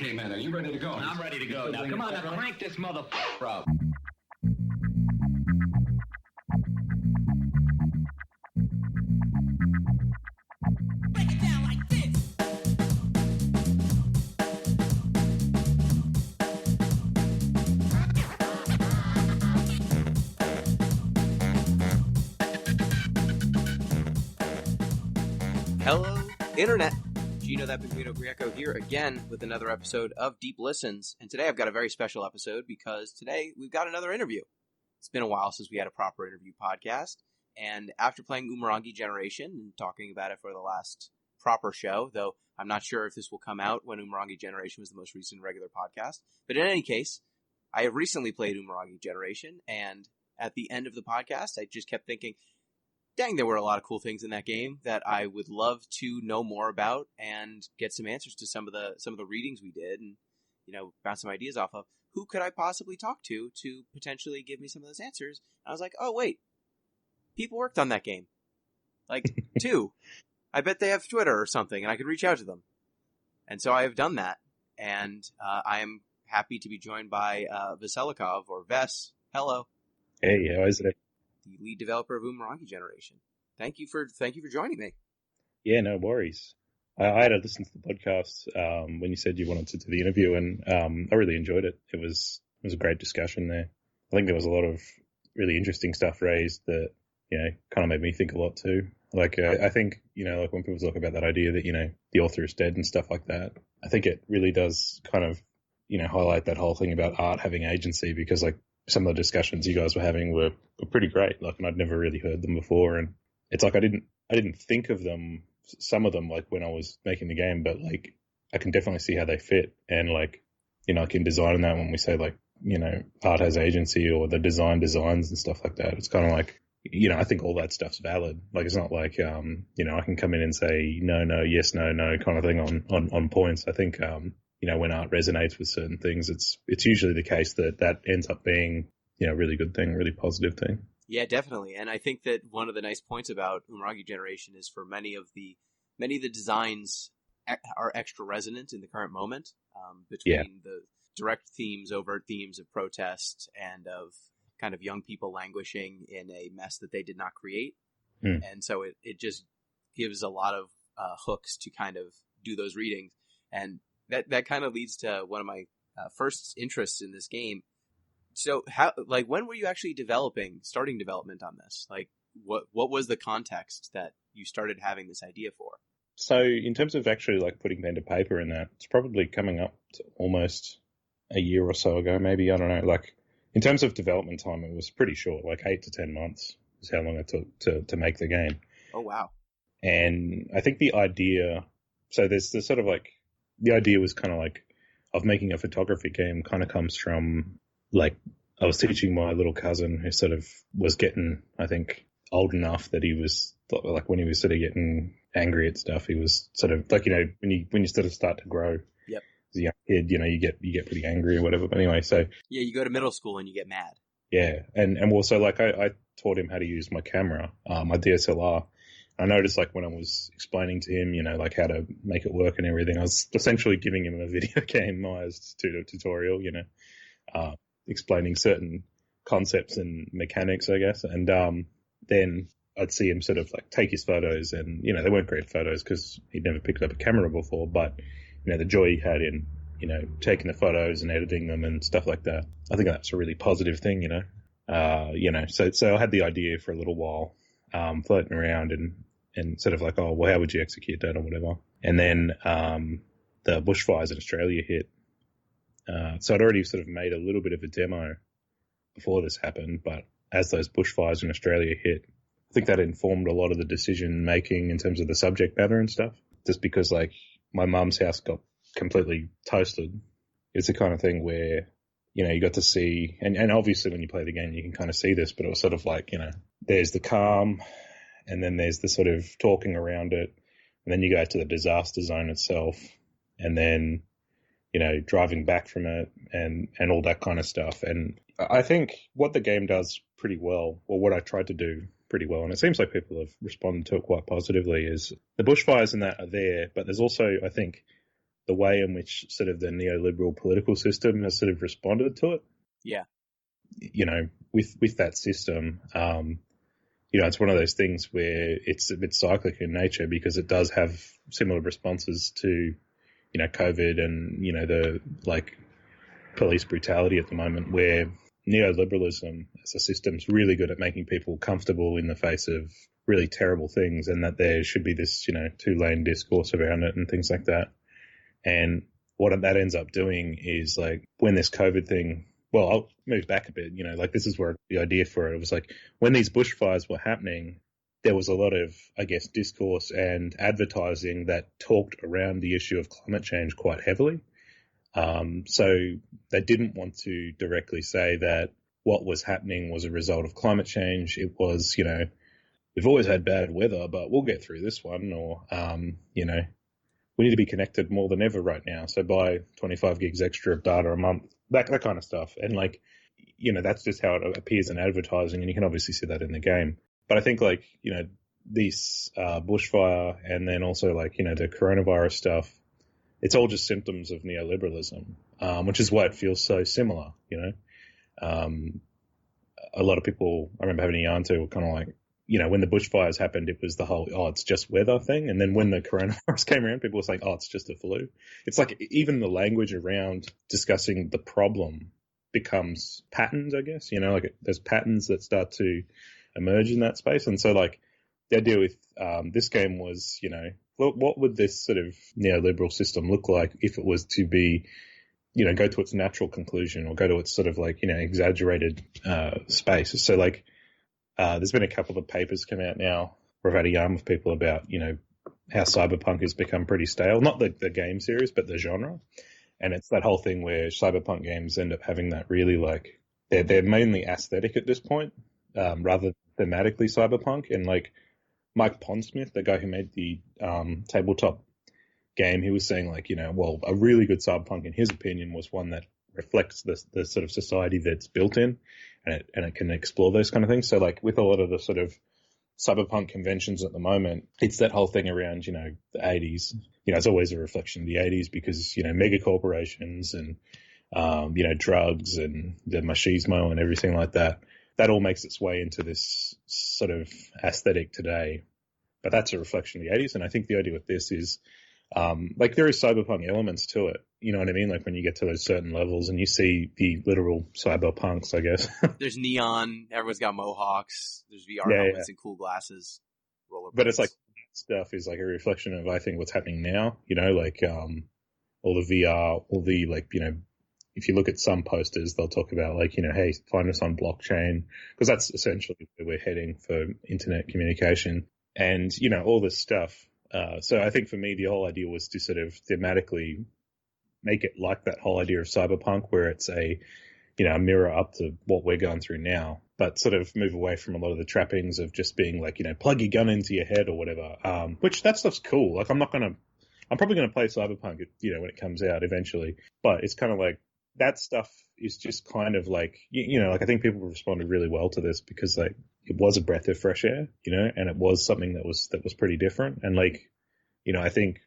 Okay, man, are you ready to go? I'm ready to go. Now, come on, now crank this motherfucker up. Break it down like this. Hello, Internet. Gino, that Gino Greco here again with another episode of Deep Listens. And today I've got a very special episode because today we've got another interview. It's been a while since we had a proper interview podcast. And after playing Umurangi Generation and talking about it for the last proper show, though I'm not sure if this will come out when Umurangi Generation was the most recent regular podcast. But in any case, I have recently played Umurangi Generation. And at the end of the podcast, I just kept thinking, dang, there were a lot of cool things in that game that I would love to know more about and get some answers to some of the readings we did and, you know, bounce some ideas off of. Who could I possibly talk to potentially give me some of those answers? And I was like, oh, wait, people worked on that game. Like, two. I bet they have Twitter or something and I could reach out to them. And so I have done that. And I am happy to be joined by Veselekov, or Ves. Hello. Hey, how is it? The lead developer of Umurangi Generation. Thank you for joining me. Yeah, no worries. I had to listen to the podcast when you said you wanted to do the interview, and I really enjoyed it. It was a great discussion there. I think there was a lot of really interesting stuff raised that, you know, kind of made me think a lot too. Like, I think, you know, like when people talk about that idea that, you know, the author is dead and stuff like that, I think it really does kind of, you know, highlight that whole thing about art having agency, because, like, some of the discussions you guys were having were pretty great. Like, and I'd never really heard them before. And it's like, I didn't think of them, some of them, like when I was making the game, but like, I can definitely see how they fit. And like, you know, like in design and that, when we say like, you know, art has agency or the designs and stuff like that, it's kind of like, you know, I think all that stuff's valid. Like, it's not like, you know, I can come in and say, no, yes, no kind of thing on points. I think, you know, when art resonates with certain things, it's usually the case that ends up being, you know, a really good thing, really positive thing. Yeah, definitely. And I think that one of the nice points about Umurangi Generation is for many of the designs are extra resonant in the current moment, between the direct themes, overt themes of protest and of kind of young people languishing in a mess that they did not create. And so it just gives a lot of hooks to kind of do those readings. And that kind of leads to one of my first interests in this game. So when were you actually starting development on this? Like, what was the context that you started having this idea for? So in terms of actually like putting pen to paper in that, it's probably coming up to almost a year or so ago, maybe. I don't know. Like, in terms of development time, it was pretty short, like 8 to 10 months is how long it took to make the game. Oh, wow. And I think the idea, so there's the sort of like, the idea was kind of like, of making a photography game kind of comes from, like, I was teaching my little cousin who sort of was getting, I think, old enough that he was, like, when he was sort of getting angry at stuff, he was sort of, like, you know, when you sort of start to grow. Yep. As a young kid, you know, you get pretty angry or whatever. But anyway, so. Yeah, you go to middle school and you get mad. Yeah. And also, like, I taught him how to use my camera, my DSLR. I noticed, like, when I was explaining to him, you know, like, how to make it work and everything, I was essentially giving him a video game-ized tutorial, you know, explaining certain concepts and mechanics, I guess. And then I'd see him sort of, like, take his photos, and, you know, they weren't great photos because he'd never picked up a camera before, but, you know, the joy he had in, you know, taking the photos and editing them and stuff like that. I think that's a really positive thing, you know. You know, so I had the idea for a little while, floating around and sort of like, oh, well, how would you execute that or whatever? And then the bushfires in Australia hit. So I'd already sort of made a little bit of a demo before this happened, but as those bushfires in Australia hit, I think that informed a lot of the decision making in terms of the subject matter and stuff. Just because, like, my mum's house got completely toasted. It's the kind of thing where, you know, you got to see, and obviously when you play the game, you can kind of see this, but it was sort of like, you know, there's the calm, and then there's the sort of talking around it, and then you go to the disaster zone itself, and then, you know, driving back from it and all that kind of stuff. And I think what the game does pretty well, or what I tried to do pretty well, and it seems like people have responded to it quite positively, is the bushfires and that are there, but there's also, I think, the way in which sort of the neoliberal political system has sort of responded to it. Yeah. You know, with that system, you know, it's one of those things where it's a bit cyclic in nature because it does have similar responses to, you know, COVID and, you know, the like police brutality at the moment, where neoliberalism as a system is really good at making people comfortable in the face of really terrible things, and that there should be this, you know, two-lane discourse around it and things like that. And what that ends up doing is, like, when this COVID thing, well, I'll move back a bit, you know, like this is where the idea for it was like when these bushfires were happening, there was a lot of, I guess, discourse and advertising that talked around the issue of climate change quite heavily. So they didn't want to directly say that what was happening was a result of climate change. It was, you know, we've always had bad weather, but we'll get through this one. Or, you know, we need to be connected more than ever right now. So buy 25 gigs extra of data a month, that kind of stuff. And, like, you know, that's just how it appears in advertising. And you can obviously see that in the game. But I think, like, you know, this bushfire and then also, like, you know, the coronavirus stuff, it's all just symptoms of neoliberalism, which is why it feels so similar, you know. A lot of people, I remember having a yarn to, were kind of like, you know, when the bushfires happened, it was the whole, oh, it's just weather thing. And then when the coronavirus came around, people were saying, oh, it's just a flu. It's like even the language around discussing the problem becomes patterns, I guess, you know, like there's patterns that start to emerge in that space. And so, like, the idea with this game was, you know, what would this sort of neoliberal system look like if it was to be, you know, go to its natural conclusion or go to its sort of, like, you know, exaggerated space. So, like, there's been a couple of papers come out now where I've had a yarn with people about, you know, how cyberpunk has become pretty stale. Not the game series, but the genre. And it's that whole thing where cyberpunk games end up having that really, like, they're mainly aesthetic at this point, rather than thematically cyberpunk. And, like, Mike Pondsmith, the guy who made the tabletop game, he was saying, like, you know, well, a really good cyberpunk, in his opinion, was one that reflects the sort of society that's built in, and it can explore those kind of things. So, like, with a lot of the sort of cyberpunk conventions at the moment, it's that whole thing around, you know, the 80s. You know, it's always a reflection of the 80s because, you know, mega corporations and, you know, drugs and the machismo and everything like that. That all makes its way into this sort of aesthetic today. But that's a reflection of the 80s. And I think the idea with this is, like, there is cyberpunk elements to it. You know what I mean? Like, when you get to those certain levels and you see the literal cyberpunks, I guess. There's neon. Everyone's got mohawks. There's VR helmets and cool glasses. But it's like, stuff is like a reflection of, I think, what's happening now. You know, like, all the VR, all the, like, you know, if you look at some posters, they'll talk about, like, you know, hey, find us on blockchain, because that's essentially where we're heading for internet communication and, you know, all this stuff. So I think for me, the whole idea was to sort of thematically make it like that whole idea of cyberpunk, where it's a, you know, a mirror up to what we're going through now, but sort of move away from a lot of the trappings of just being like, you know, plug your gun into your head or whatever, which that stuff's cool. Like, I'm probably going to play cyberpunk, you know, when it comes out eventually, but it's kind of like that stuff is just kind of like, you know, like, I think people responded really well to this because, like, it was a breath of fresh air, you know, and it was something that was pretty different. And, like, you know, I think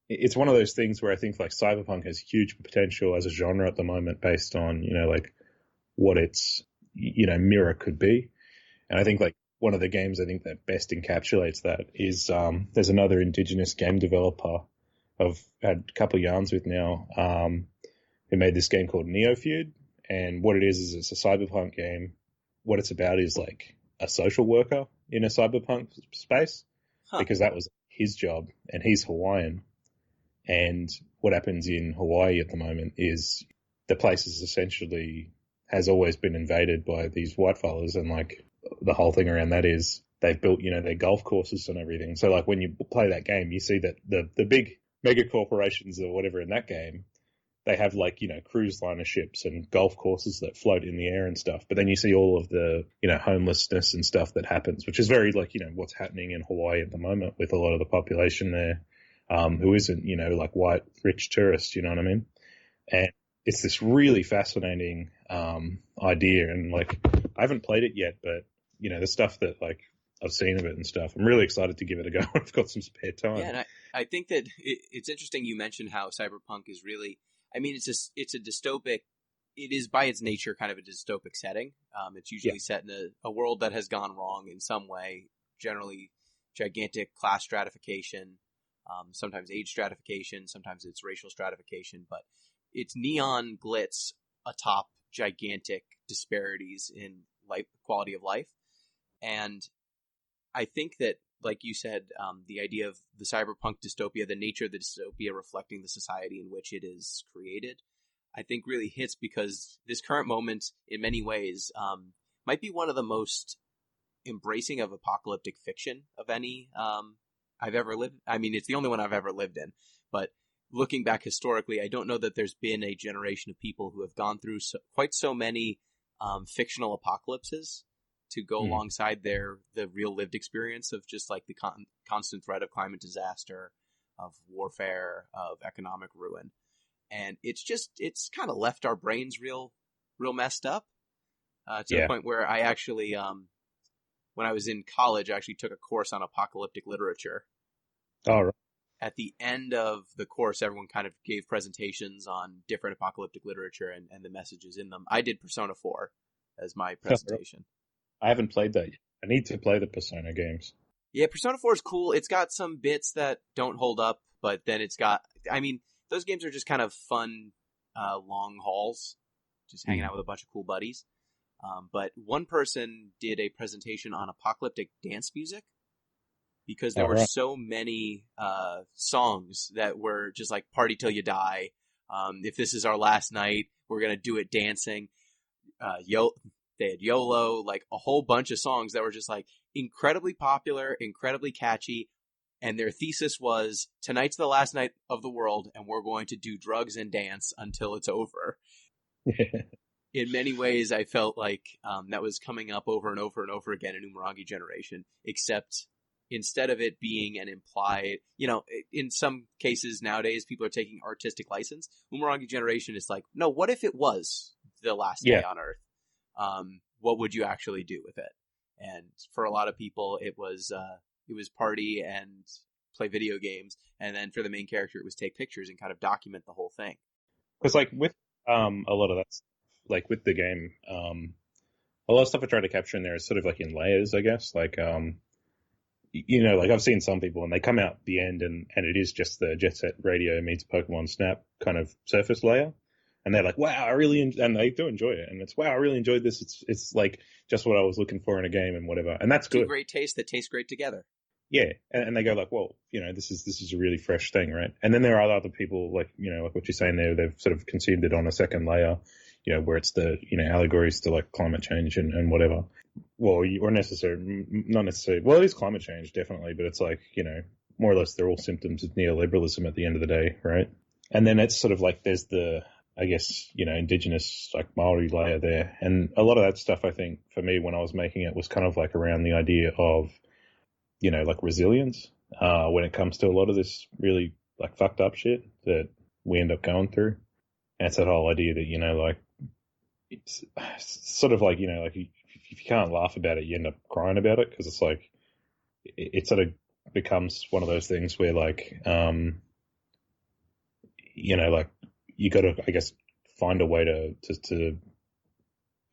it's one of those things where I think, like, cyberpunk has huge potential as a genre at the moment based on, you know, like, what its, you know, mirror could be. And I think, like, one of the games I think that best encapsulates that is, there's another indigenous game developer I've had a couple of yarns with now, who made this game called Neofeud. And what it is it's a cyberpunk game. What it's about is, like, a social worker in a cyberpunk space, because that was his job, and he's Hawaiian. And what happens in Hawaii at the moment is the place is essentially has always been invaded by these white fellas, and, like, the whole thing around that is they've built, you know, their golf courses and everything. So, like, when you play that game, you see that the big mega corporations or whatever in that game, they have, like, you know, cruise liner ships and golf courses that float in the air and stuff. But then you see all of the, you know, homelessness and stuff that happens, which is very, like, you know, what's happening in Hawaii at the moment with a lot of the population there, who isn't, you know, like, white, rich tourists, you know what I mean? And it's this really fascinating idea. And, like, I haven't played it yet, but, you know, the stuff that, like, I've seen of it and stuff, I'm really excited to give it a go. I've got some spare time. Yeah, and I think that it's interesting you mentioned how cyberpunk is really, I mean, it's a dystopic, it is by its nature kind of a dystopic setting. It's usually set in a world that has gone wrong in some way, generally gigantic class stratification, sometimes age stratification, sometimes it's racial stratification, but it's neon glitz atop gigantic disparities in life, quality of life. And I think that, like you said, the idea of the cyberpunk dystopia, the nature of the dystopia reflecting the society in which it is created, I think really hits because this current moment, in many ways, might be one of the most embracing of apocalyptic fiction of any I've ever lived. I mean, it's the only one I've ever lived in. But looking back historically, I don't know that there's been a generation of people who have gone through quite so many fictional apocalypses to go alongside the real lived experience of just like the constant threat of climate disaster, of warfare, of economic ruin. And it's kind of left our brains real messed up to the point where I actually, when I was in college, I actually took a course on apocalyptic literature. All right. At the end of the course, everyone kind of gave presentations on different apocalyptic literature and the messages in them. I did Persona 4 as my presentation. I haven't played that yet. I need to play the Persona games. Yeah, Persona 4 is cool. It's got some bits that don't hold up, but then it's got, I mean, those games are just kind of fun, long hauls, just hanging out with a bunch of cool buddies. But one person did a presentation on apocalyptic dance music because there were so many songs that were just like party till you die. If this is our last night, we're going to do it dancing. They had YOLO, like a whole bunch of songs that were just like incredibly popular, incredibly catchy. And their thesis was, tonight's the last night of the world, and we're going to do drugs and dance until it's over. In many ways, I felt like that was coming up over and over and over again in Umurangi Generation, except instead of it being an implied, in some cases nowadays, people are taking artistic license. Umurangi Generation is like, no, what if it was the last day on Earth? What would you actually do with it? And for a lot of people, it was party and play video games. And then for the main character, it was take pictures and kind of document the whole thing. Because like with a lot of that, like with the game, a lot of stuff I try to capture in there is sort of like in layers, I guess. Like, like I've seen some people and they come out the end and it is just the Jet Set Radio meets Pokemon Snap kind of surface layer. And they're like, wow, and they do enjoy it. And it's, wow, I really enjoyed this. It's like just what I was looking for in a game and whatever. And that's good. Two great tastes that taste great together. Yeah. And they go like, well, this is a really fresh thing, right? And then there are other people like, like what you're saying there, they've sort of consumed it on a second layer, where it's the, allegories to like climate change and whatever. Well, not necessarily. Well, it is climate change, definitely. But it's like, more or less they're all symptoms of neoliberalism at the end of the day, right? And then it's sort of like there's the, I guess, indigenous, like Maori layer there. And a lot of that stuff, I think, for me, when I was making it was kind of like around the idea of, like resilience, when it comes to a lot of this really like fucked up shit that we end up going through. And it's that whole idea that, like, it's sort of like, like if you can't laugh about it, you end up crying about it. Cause it's like, it sort of becomes one of those things where like, like, you got to, I guess, find a way to,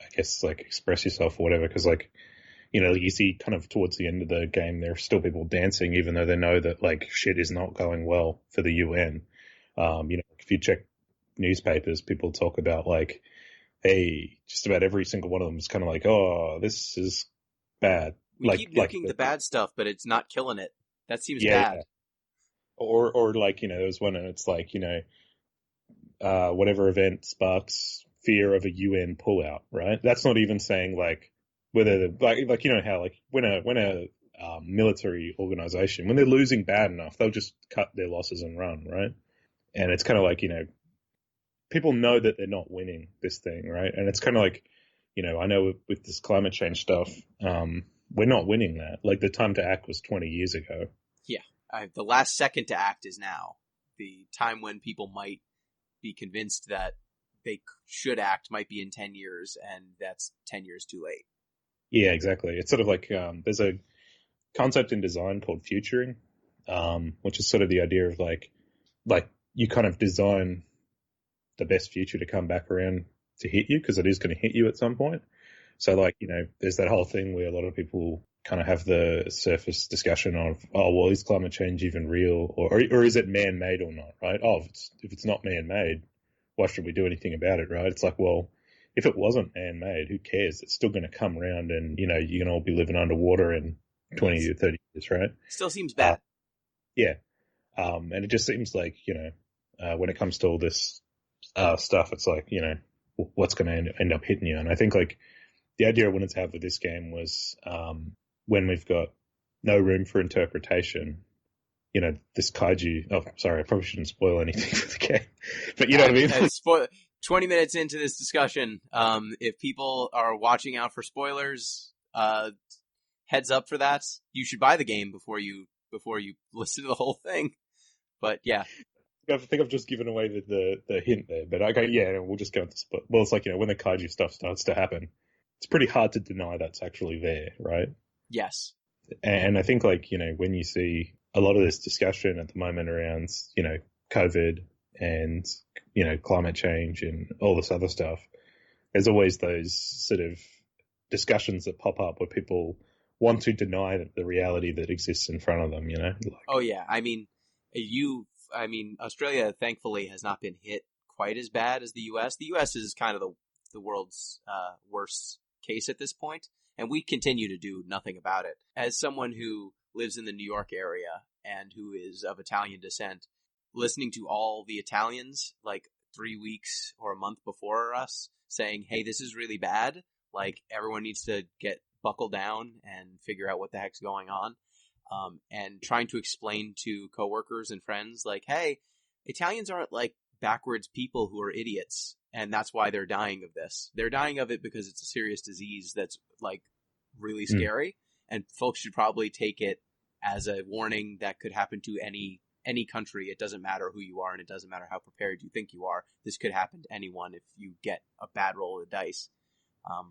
I guess, like express yourself or whatever. Cause like, you see kind of towards the end of the game, there are still people dancing, even though they know that like shit is not going well for the UN. If you check newspapers, people talk about like, hey, just about every single one of them is kind of like, oh, this is bad. We keep nuking the bad stuff, but it's not killing it. That seems bad. Yeah. Or like, there's one and it's like, whatever event sparks fear of a UN pullout, right? That's not even saying like whether like how like when a military organization, when they're losing bad enough, they'll just cut their losses and run, right? And it's kind of like, people know that they're not winning this thing, right? And it's kind of like, I know with this climate change stuff, we're not winning that. Like the time to act was 20 years ago. Yeah. The last second to act is now. The time when people might be convinced that they should act might be in 10 years, and that's 10 years too late. Yeah, exactly. It's sort of like there's a concept in design called futuring, which is sort of the idea of like you kind of design the best future to come back around to hit you, because it is going to hit you at some point. So like, there's that whole thing where a lot of people kind of have the surface discussion of, oh, well, is climate change even real, or is it man-made or not, right? Oh, if it's not man-made, why should we do anything about it, right? It's like, well, if it wasn't man-made, who cares? It's still going to come around, and you're going to all be living underwater in 20 or 30 years, right? Still seems bad. Yeah. And it just seems like, when it comes to all this stuff, it's like, what's going to end up hitting you. And I think like the idea I wanted to have with this game was, when we've got no room for interpretation, this kaiju. Oh, sorry, I probably shouldn't spoil anything for the game, but you know what I mean? 20 minutes into this discussion, if people are watching out for spoilers, heads up for that. You should buy the game before you listen to the whole thing. But yeah. I think I've just given away the hint there, but okay, yeah, we'll just go into spoil. Well, it's like, when the kaiju stuff starts to happen, it's pretty hard to deny that's actually there, right? Yes. And I think like, when you see a lot of this discussion at the moment around, COVID and, climate change and all this other stuff, there's always those sort of discussions that pop up where people want to deny the reality that exists in front of them, Like, oh yeah. I mean, Australia thankfully has not been hit quite as bad as the U.S. The U.S. is kind of the world's worst case at this point, and we continue to do nothing about it. As someone who lives in the New York area and who is of Italian descent, listening to all the Italians like 3 weeks or a month before us saying, hey, this is really bad, like everyone needs to get buckled down and figure out what the heck's going on. And trying to explain to coworkers and friends, like, hey, Italians aren't like backwards people who are idiots, and that's why they're dying of this. They're dying of it because it's a serious disease that's like really scary, and folks should probably take it as a warning that could happen to any country. It doesn't matter who you are, and it doesn't matter how prepared you think you are. This could happen to anyone if you get a bad roll of the dice.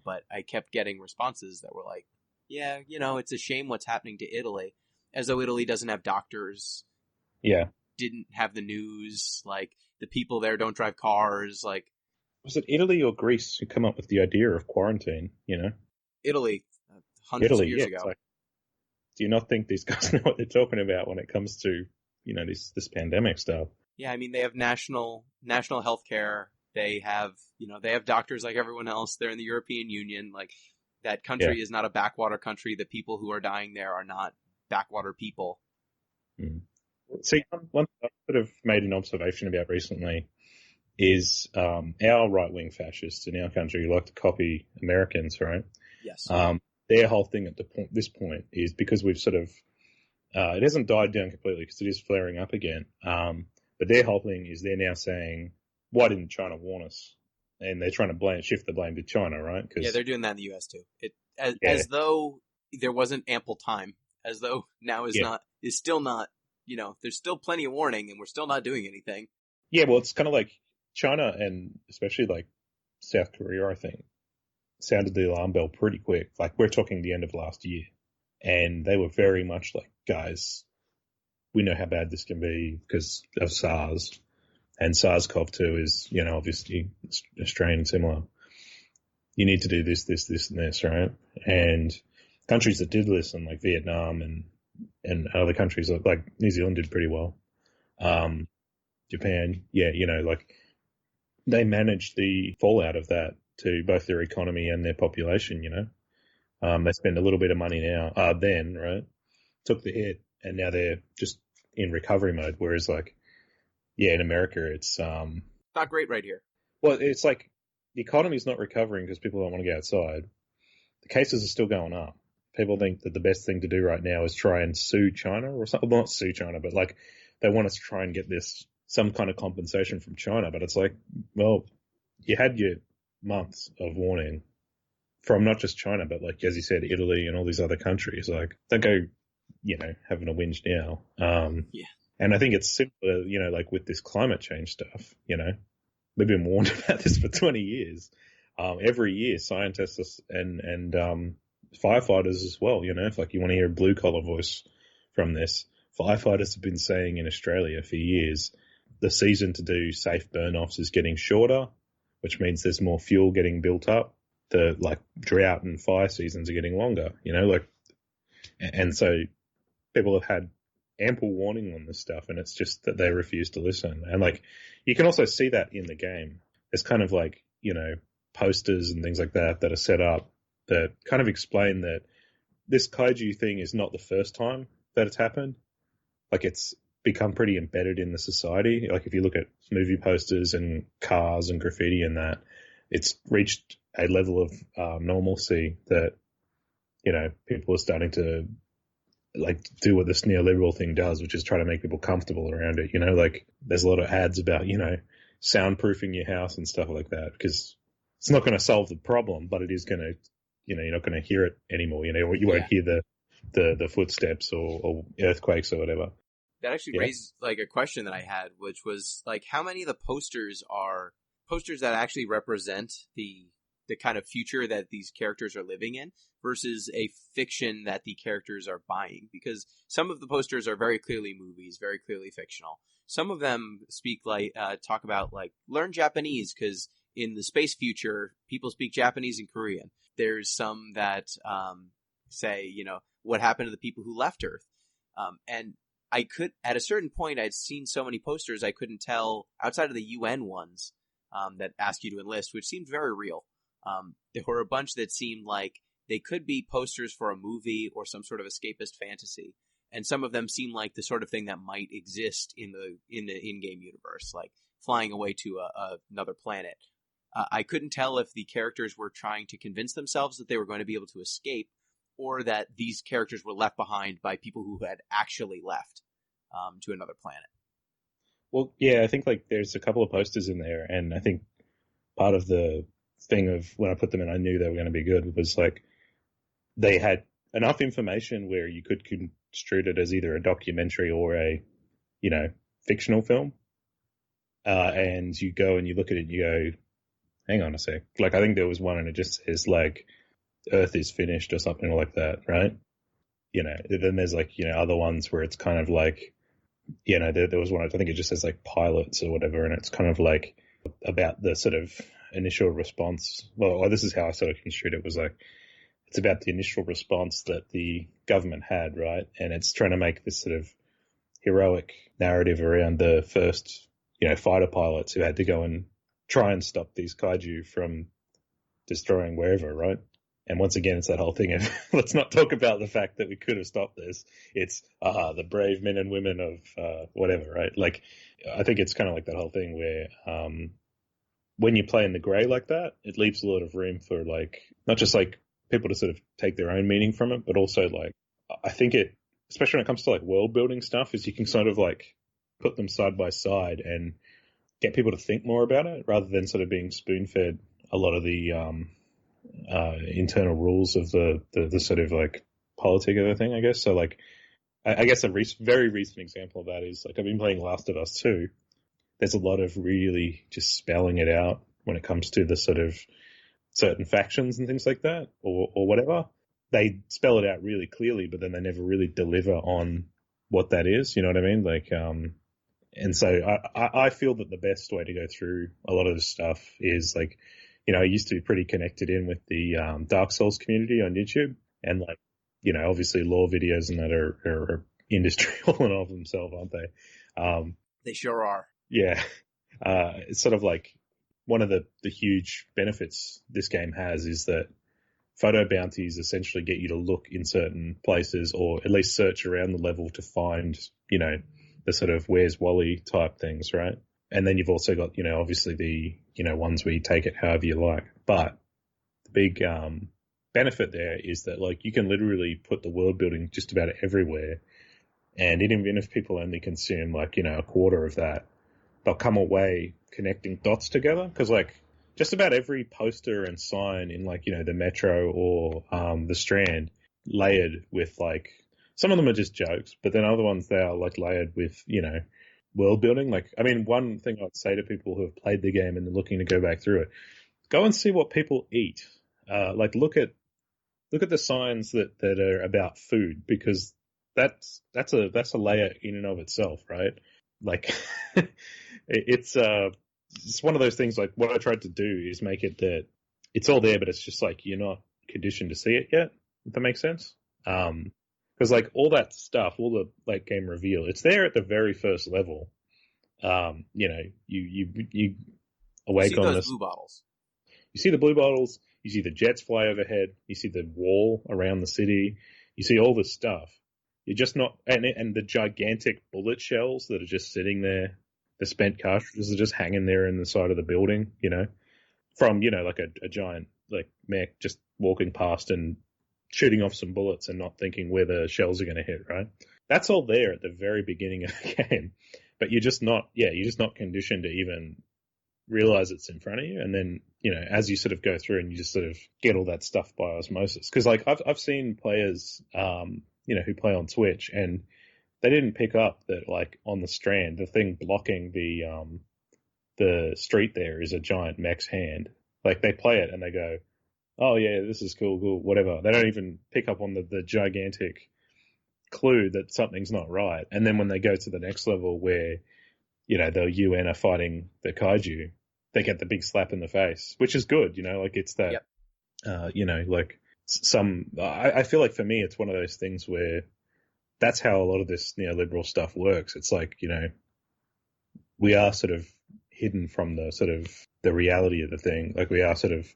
But I kept getting responses that were like, yeah, it's a shame what's happening to Italy. As though Italy doesn't have doctors. Yeah. Didn't have the news. Like, the people there don't drive cars. Like, was it Italy or Greece who come up with the idea of quarantine, Italy, hundreds of years ago. Like, do you not think these guys know what they're talking about when it comes to, this pandemic stuff? Yeah, I mean, they have national health care. They have, they have doctors like everyone else. They're in the European Union. Like, that country is not a backwater country. The people who are dying there are not backwater people. See, one thing I've sort of made an observation about recently is our right-wing fascists in our country like to copy Americans, right? Yes. Their whole thing at this point is because we've sort of it hasn't died down completely because it is flaring up again. But their whole thing is they're now saying, why didn't China warn us? And they're trying to shift the blame to China, right? Yeah, they're doing that in the U.S. too. As though there wasn't ample time. As though now is still not, there's still plenty of warning and we're still not doing anything. Yeah, well, it's kind of like China and especially like South Korea, I think, sounded the alarm bell pretty quick. Like, we're talking the end of last year. And they were very much like, guys, we know how bad this can be because of SARS. And SARS-CoV-2 is, obviously Australian and similar. You need to do this, this, this, and this, right? And countries that did listen, like Vietnam and other countries like New Zealand did pretty well. Japan, like they managed the fallout of that to both their economy and their population, They spend a little bit of money now, then, right? Took the hit and now they're just in recovery mode. Whereas like, in America, it's not great right here. Well, it's like the economy's not recovering because people don't want to go outside. The cases are still going up. People think that the best thing to do right now is try and sue China or something. Well, not sue China, but like they want us to try and get some kind of compensation from China. But it's like, well, you had your months of warning from not just China, but like, as you said, Italy and all these other countries. Like, don't go, having a whinge now. And I think it's similar, like with this climate change stuff, we've been warned about this for 20 years. Every year, scientists and firefighters as well, if like you want to hear a blue collar voice from this, firefighters have been saying in Australia for years, the season to do safe burn-offs is getting shorter, which means there's more fuel getting built up. The drought and fire seasons are getting longer, and so people have had ample warning on this stuff, and it's just that they refuse to listen. And you can also see that in the game. There's kind of posters and things like that are set up that kind of explain that this kaiju thing is not the first time that it's happened. It's become pretty embedded in the society. If you look at movie posters and cars and graffiti and that, it's reached a level of normalcy that, people are starting to do what this neoliberal thing does, which is try to make people comfortable around it. There's a lot of ads about, soundproofing your house and stuff like that, because it's not going to solve the problem, but it is going to, you're not going to hear it anymore. You won't hear the footsteps or earthquakes or whatever. That actually raised a question that I had, which was how many of the posters are posters that actually represent the kind of future that these characters are living in versus a fiction that the characters are buying? Because some of the posters are very clearly movies, very clearly fictional. Some of them talk about learn Japanese because in the space future, people speak Japanese and Korean. There's some that say, what happened to the people who left Earth. And I could, at a certain point, I'd seen so many posters, I couldn't tell, outside of the UN ones that ask you to enlist, which seemed very real. There were a bunch that seemed like they could be posters for a movie or some sort of escapist fantasy. And some of them seem like the sort of thing that might exist in the in-game universe, like flying away to another planet. I couldn't tell if the characters were trying to convince themselves that they were going to be able to escape, or that these characters were left behind by people who had actually left to another planet. Well, yeah, I think there's a couple of posters in there, and I think part of the thing of when I put them in, I knew they were going to be good, was they had enough information where you could construe it as either a documentary or a, fictional film. And you go and you look at it and you go, hang on a sec. I think there was one and it just says Earth is finished or something like that, right? Then there's other ones where it's kind of there was one, I think it just says pilots or whatever, and it's kind of about the sort of initial response. Well, this is how I sort of construed it, was it's about the initial response that the government had, right? And it's trying to make this sort of heroic narrative around the first, fighter pilots who had to go and try and stop these kaiju from destroying wherever, right? And once again, it's that whole thing of let's not talk about the fact that we could have stopped this. It's the brave men and women of whatever, right? I think it's kind of that whole thing where when you play in the grey like that, it leaves a lot of room for not just people to sort of take their own meaning from it, but also I think it, especially when it comes to world building stuff, is you can sort of put them side by side and get people to think more about it rather than sort of being spoon fed a lot of the internal rules of the sort of politic of the thing, I guess. So I guess a very recent example of that is I've been playing Last of Us 2. There's a lot of really just spelling it out when it comes to the sort of certain factions and things like that, or whatever. They spell it out really clearly, but then they never really deliver on what that is. You know what I mean? And so I feel that the best way to go through a lot of this stuff is I used to be pretty connected in with the Dark Souls community on YouTube, and obviously lore videos and that are industry all in of themselves, aren't they? They sure are. Yeah. It's sort of one of the huge benefits this game has is that photo bounties essentially get you to look in certain places, or at least search around the level to find, the sort of where's Wally type things, right? And then you've also got, obviously the, ones where you take it however you like. But the big benefit there is that you can literally put the world building just about everywhere. And even if people only consume a quarter of that, they'll come away connecting dots together. Because just about every poster and sign in the Metro or the Strand layered with some of them are just jokes, but then other ones they are layered with, world building. One thing I'd say to people who have played the game and are looking to go back through it, go and see what people eat. Look at the signs that are about food, because that's a layer in and of itself, right? Like, it's one of those things. Like, what I tried to do is make it that it's all there, but it's just like you're not conditioned to see it yet. If that makes sense. Because like all that stuff, all the late game reveal, it's there at the very first level. You awake on those this. blue bottles. You see the blue bottles. You see the jets fly overhead. You see the wall around the city. You see all this stuff. You're just not, and the gigantic bullet shells that are just sitting there. The spent cartridges are just hanging there in the side of the building. From like a giant like mech just walking past and shooting off some bullets and not thinking where the shells are going to hit. Right. That's all there at the very beginning of the game, but you're just not conditioned to even realize it's in front of you. And then, as you sort of go through and you just sort of get all that stuff by osmosis. Cause like I've seen players, who play on Twitch and they didn't pick up that like on the Strand, the thing blocking the street there is a giant mech's hand. Like they play it and they go, oh yeah, this is cool, whatever. They don't even pick up on the gigantic clue that something's not right. And then when they go to the next level where, the UN are fighting the kaiju, they get the big slap in the face, which is good, like it's that, like I feel like for me, it's one of those things where that's how a lot of this neoliberal stuff works. It's like, we are sort of hidden from the sort of the reality of the thing. Like we are sort of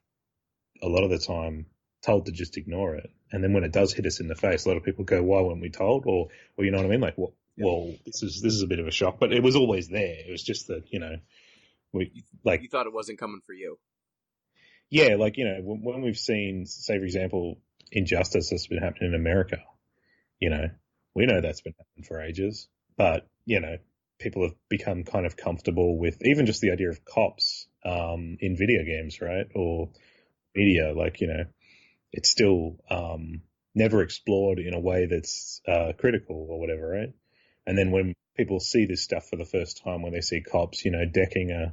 a lot of the time told to just ignore it. And then when it does hit us in the face, a lot of people go, why weren't we told? Or you know what I mean? Like, well, this is a bit of a shock, but it was always there. It was just that, you thought it wasn't coming for you. Yeah. Like, when we've seen, say, for example, injustice that's been happening in America, we know that's been happening for ages, but, people have become kind of comfortable with even just the idea of cops, in video games, right? Or media, like, it's still, never explored in a way that's, critical or whatever, right? And then when people see this stuff for the first time, when they see cops, decking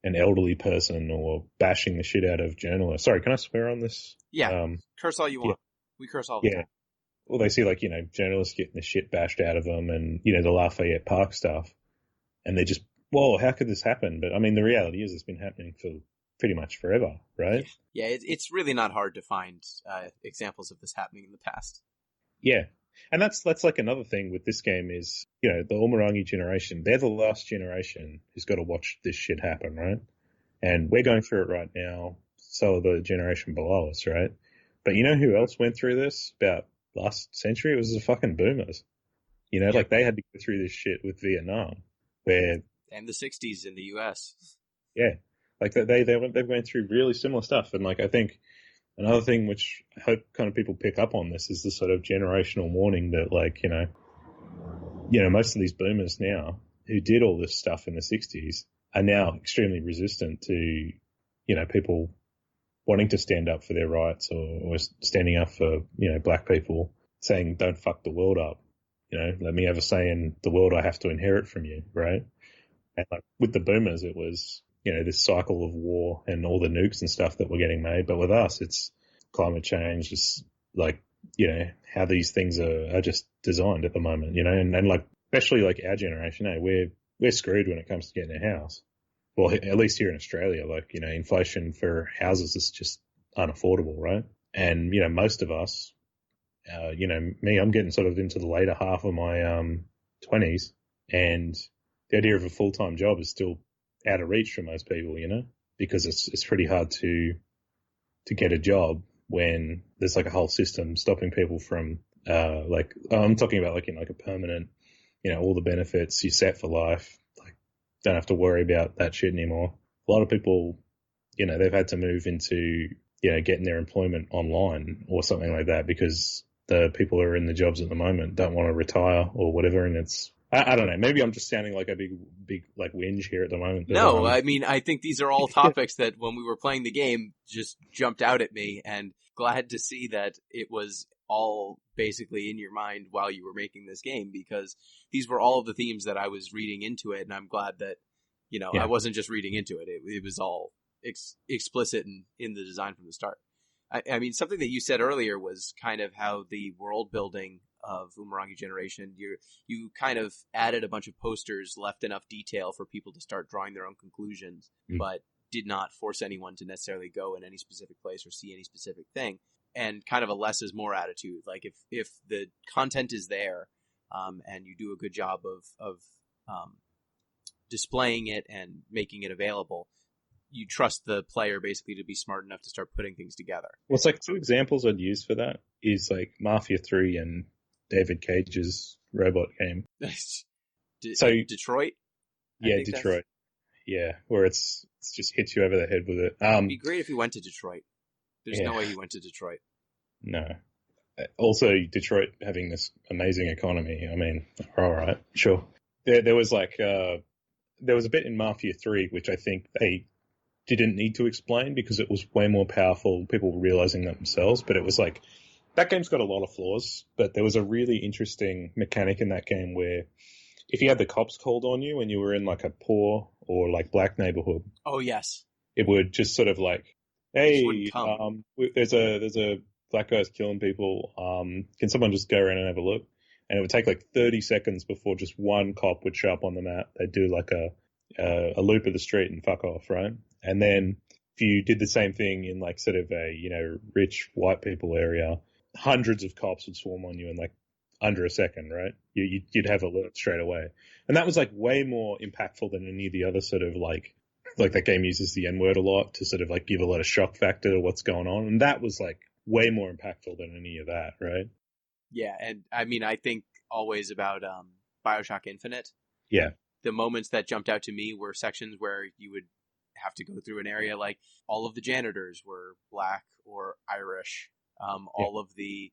an elderly person or bashing the shit out of journalists. Sorry, can I swear on this? Yeah, curse all you want. Yeah. We curse all the time. Well, they see like, journalists getting the shit bashed out of them and, the Lafayette Park stuff. And they just, whoa, how could this happen? But I mean, the reality is it's been happening for pretty much forever, right? Yeah, it's really not hard to find examples of this happening in the past. Yeah. And that's like another thing with this game is, the Umurangi generation, they're the last generation who's got to watch this shit happen, right? And we're going through it right now. So are the generation below us, right? But you know who else went through this about last century? It was the fucking boomers. Like they had to go through this shit with Vietnam and the 60s in the US. Yeah. Like they've gone through really similar stuff. And like, I think another thing which I hope kind of people pick up on this is the sort of generational warning that like, most of these boomers now who did all this stuff in the 60s are now extremely resistant to, people wanting to stand up for their rights or standing up for, black people, saying, don't fuck the world up. Let me have a say in the world I have to inherit from you, right? And like with the boomers, it was, this cycle of war and all the nukes and stuff that were getting made. But with us, it's climate change, it's like, how these things are just designed at the moment, and like, especially like our generation, we're screwed when it comes to getting a house. Well, at least here in Australia, like, inflation for houses is just unaffordable, right? And, most of us, me, I'm getting sort of into the later half of my 20s, and the idea of a full-time job is still out of reach for most people, because it's pretty hard to get a job when there's like a whole system stopping people from, like, I'm talking about like, like a permanent, all the benefits, you're set for life, like don't have to worry about that shit anymore. A lot of people, they've had to move into, getting their employment online or something like that because the people who are in the jobs at the moment don't want to retire or whatever. And it's, I don't know, maybe I'm just sounding like a big like whinge here at the moment. But, no, I mean, I think these are all topics that when we were playing the game just jumped out at me, and glad to see that it was all basically in your mind while you were making this game, because these were all of the themes that I was reading into it. And I'm glad that, I wasn't just reading into it. It was all explicit in the design from the start. I mean, something that you said earlier was kind of how the world building of Umurangi Generation. You kind of added a bunch of posters, left enough detail for people to start drawing their own conclusions, but did not force anyone to necessarily go in any specific place or see any specific thing. And kind of a less is more attitude. Like if the content is there, and you do a good job of displaying it and making it available, you trust the player basically to be smart enough to start putting things together. Well, it's like two examples I'd use for that is like Mafia 3 and David Cage's robot game. So Detroit? Yeah, Detroit. Yeah, where it's just hits you over the head with it. It'd be great if he went to Detroit. There's no way he went to Detroit. No. Also, Detroit having this amazing economy. I mean, all right, sure. There was like there was a bit in Mafia 3 which I think they didn't need to explain because it was way more powerful. People were realizing that themselves, but it was like that game's got a lot of flaws. But there was a really interesting mechanic in that game where if you had the cops called on you and you were in like a poor or like black neighborhood, oh yes, it would just sort of like, hey, there's a black guy's killing people. Can someone just go around and have a look? And it would take like 30 seconds before just one cop would show up on the map. They'd do like a loop of the street and fuck off, right? And then if you did the same thing in like sort of a, rich white people area, hundreds of cops would swarm on you in like under a second, right? You'd have alert straight away. And that was like way more impactful than any of the other sort of like that game uses the N-word a lot to sort of like give a lot of shock factor to what's going on. And that was like way more impactful than any of that, right? Yeah, and I mean, I think always about BioShock Infinite. Yeah. The moments that jumped out to me were sections where you would have to go through an area like all of the janitors were black or Irish. All of the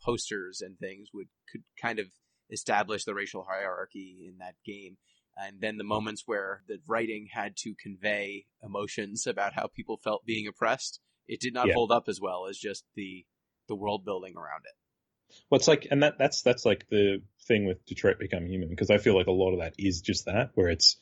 posters and things could kind of establish the racial hierarchy in that game. And then the moments where the writing had to convey emotions about how people felt being oppressed, it did not hold up as well as just the world building around it. Well, it's like, and that's like the thing with Detroit Become Human, because I feel like a lot of that is just that, where it's,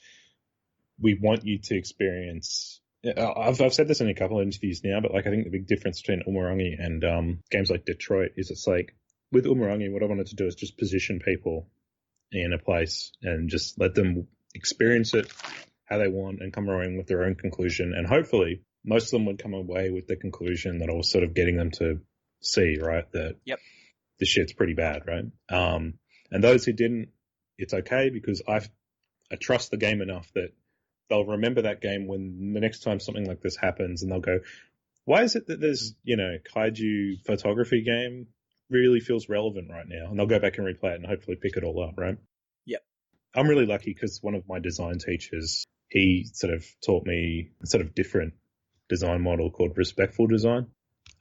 we want you to experience. I've said this in a couple of interviews now, but like I think the big difference between Umurangi and games like Detroit is it's like with Umurangi, what I wanted to do is just position people in a place and just let them experience it how they want and come around with their own conclusion. And hopefully most of them would come away with the conclusion that I was sort of getting them to see, right? That the shit's pretty bad, right? And those who didn't, it's okay because I trust the game enough that they'll remember that game when the next time something like this happens and they'll go, why is it that this, kaiju photography game really feels relevant right now? And they'll go back and replay it and hopefully pick it all up, right? Yep. I'm really lucky because one of my design teachers, he sort of taught me a sort of different design model called respectful design.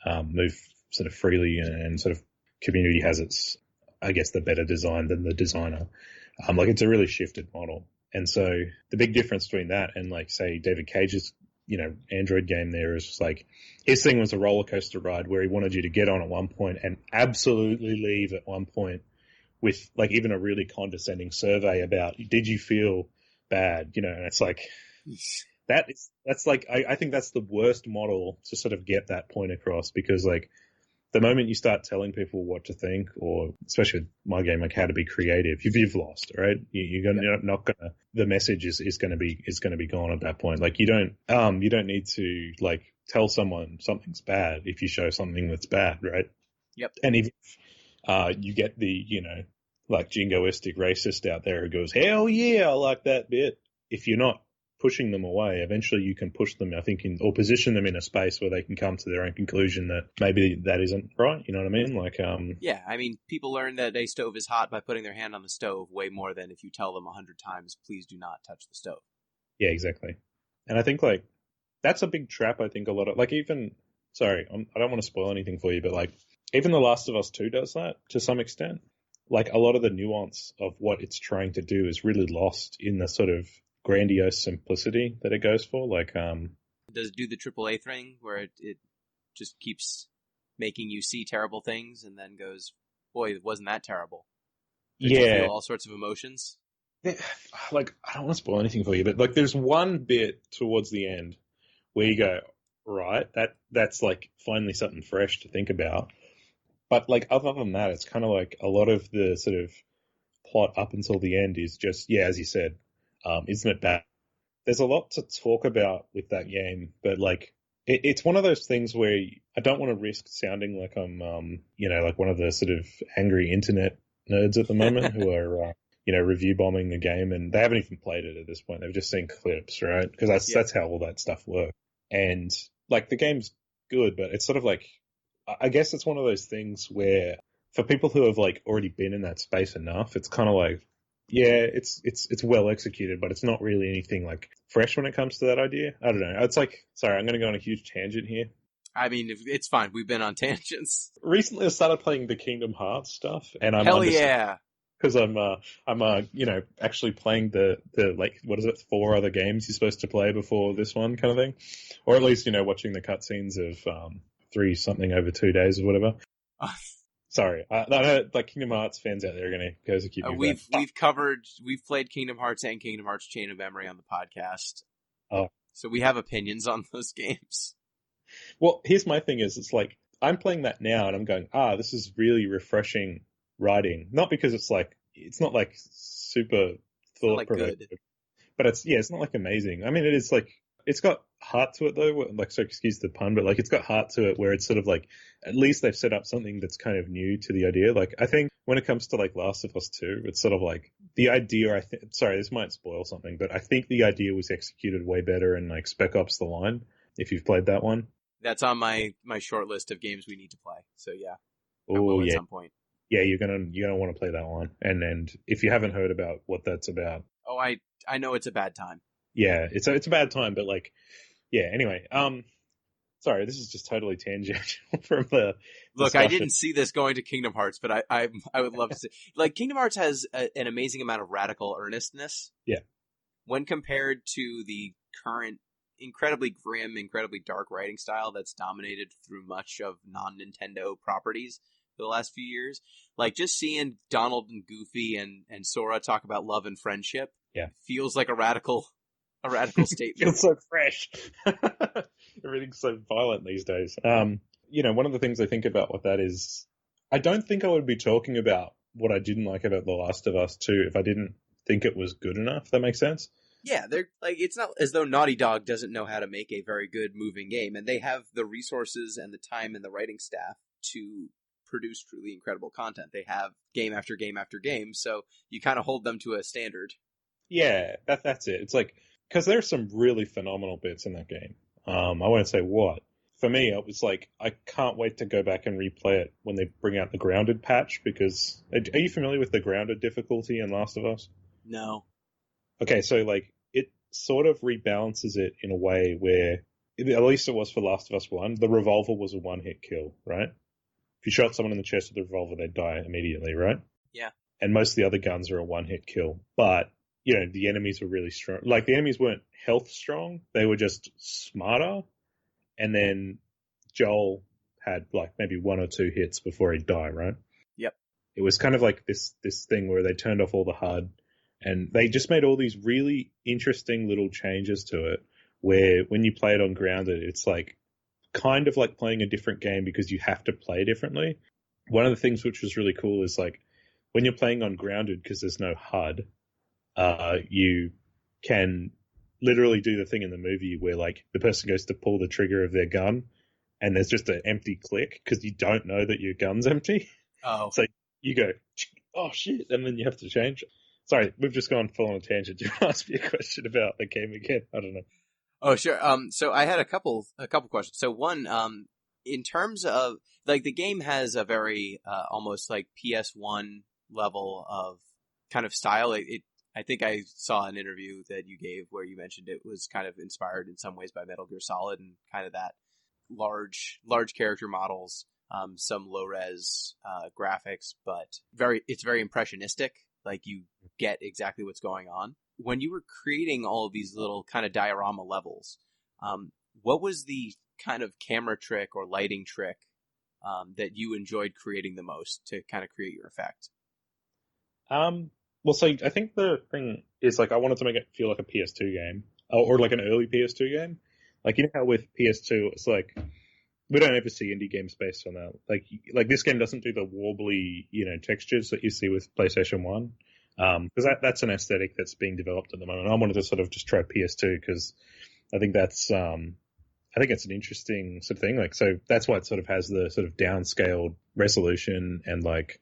Move sort of freely and sort of community has its, I guess, the better design than the designer. Like it's a really shifted model. And so the big difference between that and like, say, David Cage's, Android game there is just like his thing was a roller coaster ride where he wanted you to get on at one point and absolutely leave at one point with like even a really condescending survey about, did you feel bad? And it's like, that's like, I think that's the worst model to sort of get that point across because like, the moment you start telling people what to think, or especially with my game, like how to be creative, you've lost, right? You're not gonna. The message is gonna be gone at that point. Like you don't need to like tell someone something's bad if you show something that's bad, right? Yep. And if you get the like jingoistic racist out there who goes, hell yeah, I like that bit. If you're not pushing them away, eventually you can push them, I think, or position them in a space where they can come to their own conclusion that maybe that isn't right. You know what I mean? Like, yeah, I mean, people learn that a stove is hot by putting their hand on the stove way more than if you tell them 100 times, please do not touch the stove. Yeah, exactly. And I think like that's a big trap. I think a lot of like even, sorry, I don't want to spoil anything for you, but like even The Last of Us 2 does that to some extent. Like a lot of the nuance of what it's trying to do is really lost in the sort of grandiose simplicity that it goes for. Like, does it do the AAA thing where it just keeps making you see terrible things and then goes, boy, wasn't that terrible? Did you feel all sorts of emotions? Like, I don't want to spoil anything for you, but like there's one bit towards the end where you go, right, that's like finally something fresh to think about. But like other than that, it's kind of like a lot of the sort of plot up until the end is just, yeah, as you said, isn't it bad? There's a lot to talk about with that game, but like it's one of those things where I don't want to risk sounding like I'm, like one of the sort of angry internet nerds at the moment who are, review bombing the game, and they haven't even played it at this point. They've just seen clips, right? Because that's how all that stuff works. And like the game's good, but it's sort of like, I guess it's one of those things where for people who have like already been in that space enough, it's kind of like, yeah, it's well executed, but it's not really anything like fresh when it comes to that idea. I don't know. It's like, sorry, I'm going to go on a huge tangent here. I mean, it's fine. We've been on tangents. Recently, I started playing the Kingdom Hearts stuff, and I'm Hell yeah, because I'm actually playing the like, what is it, 4 other games you're supposed to play before this one kind of thing, or at least watching the cutscenes of 3 something over 2 days or whatever. Sorry, I know like Kingdom Hearts fans out there are going to go to keep me. We've played Kingdom Hearts and Kingdom Hearts Chain of Memory on the podcast. Oh, so we have opinions on those games. Well, here's my thing: is it's like I'm playing that now, and I'm going, this is really refreshing writing. Not because it's not like super thought provoking, but it's not like amazing. I mean, it is like it's got heart to it though. Like, so excuse the pun, but like it's got heart to it where it's sort of like at least they've set up something that's kind of new to the idea. Like I think when it comes to like Last of Us 2, it's sort of like the idea. Sorry, this might spoil something, but I think the idea was executed way better in like Spec Ops: The Line. If you've played that one. That's on my short list of games we need to play. So yeah. Oh yeah. At some point. Yeah, you're gonna want to play that one. And if you haven't heard about what that's about. Oh, I know it's a bad time. Yeah, it's a bad time, but like, yeah. Anyway, sorry, this is just totally tangential from the. Look, discussion. I didn't see this going to Kingdom Hearts, but I would love to see. Like Kingdom Hearts has an amazing amount of radical earnestness. Yeah. When compared to the current incredibly grim, incredibly dark writing style that's dominated through much of non-Nintendo properties for the last few years. Like just seeing Donald and Goofy and Sora talk about love and friendship feels like a radical statement. Feels so fresh. Everything's so violent these days. One of the things I think about with that is I don't think I would be talking about what I didn't like about The Last of Us 2 if I didn't think it was good enough. That makes sense? Yeah, they're like it's not as though Naughty Dog doesn't know how to make a very good moving game, and they have the resources and the time and the writing staff to produce truly incredible content. They have game after game after game, so you kind of hold them to a standard. Yeah, that's it. It's like because there's some really phenomenal bits in that game. I won't say what. For me, it was like I can't wait to go back and replay it when they bring out the grounded patch. Because are you familiar with the grounded difficulty in Last of Us? No. Okay, so like it sort of rebalances it in a way where, at least it was for Last of Us 1, the revolver was a one-hit kill, right? If you shot someone in the chest with the revolver, they'd die immediately, right? Yeah. And most of the other guns are a one-hit kill. But, the enemies were really strong. Like, the enemies weren't health strong, they were just smarter. And then Joel had, like, maybe 1 or 2 hits before he'd die, right? Yep. It was kind of like this thing where they turned off all the HUD. And they just made all these really interesting little changes to it where when you play it on grounded, it's like kind of like playing a different game because you have to play differently. One of the things which was really cool is like when you're playing on grounded because there's no HUD, you can literally do the thing in the movie where like the person goes to pull the trigger of their gun and there's just an empty click because you don't know that your gun's empty. Oh. So you go, oh shit, and then you have to change it. Sorry, we've just gone full on a tangent. Do you want to ask me a question about the game again? I don't know. Oh, sure. So I had a couple questions. So one, in terms of like the game has a very almost like PS1 level of kind of style. I think I saw an interview that you gave where you mentioned it was kind of inspired in some ways by Metal Gear Solid and kind of that large character models, some low res graphics, but it's very impressionistic. Like you get exactly what's going on. When you were creating all of these little kind of diorama levels, what was the kind of camera trick or lighting trick that you enjoyed creating the most to kind of create your effect? Well, so I think the thing is like I wanted to make it feel like a PS2 game or like an early PS2 game. Like, you know how with PS2 it's like we don't ever see indie games based on that. Like this game doesn't do the wobbly, textures that you see with PlayStation 1. Because that's an aesthetic that's being developed at the moment. I wanted to sort of just try PS2 because I think it's an interesting sort of thing. Like, so that's why it sort of has the sort of downscaled resolution and like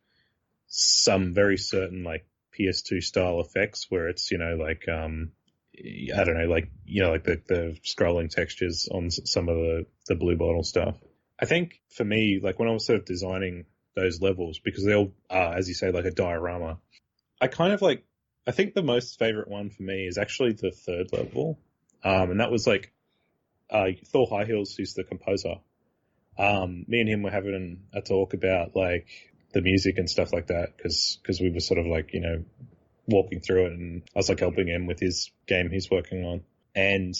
some very certain like PS2 style effects where it's, like, I don't know, like, like the scrolling textures on some of the Blue Bottle stuff. I think for me, like when I was sort of designing those levels, because they all are, as you say, like a diorama, I kind of like, I think the most favorite one for me is actually the third level. And that was like, Thor High Heels, who's the composer. Me and him were having a talk about like the music and stuff like that because we were sort of like, walking through it, and I was like helping him with his game he's working on. And,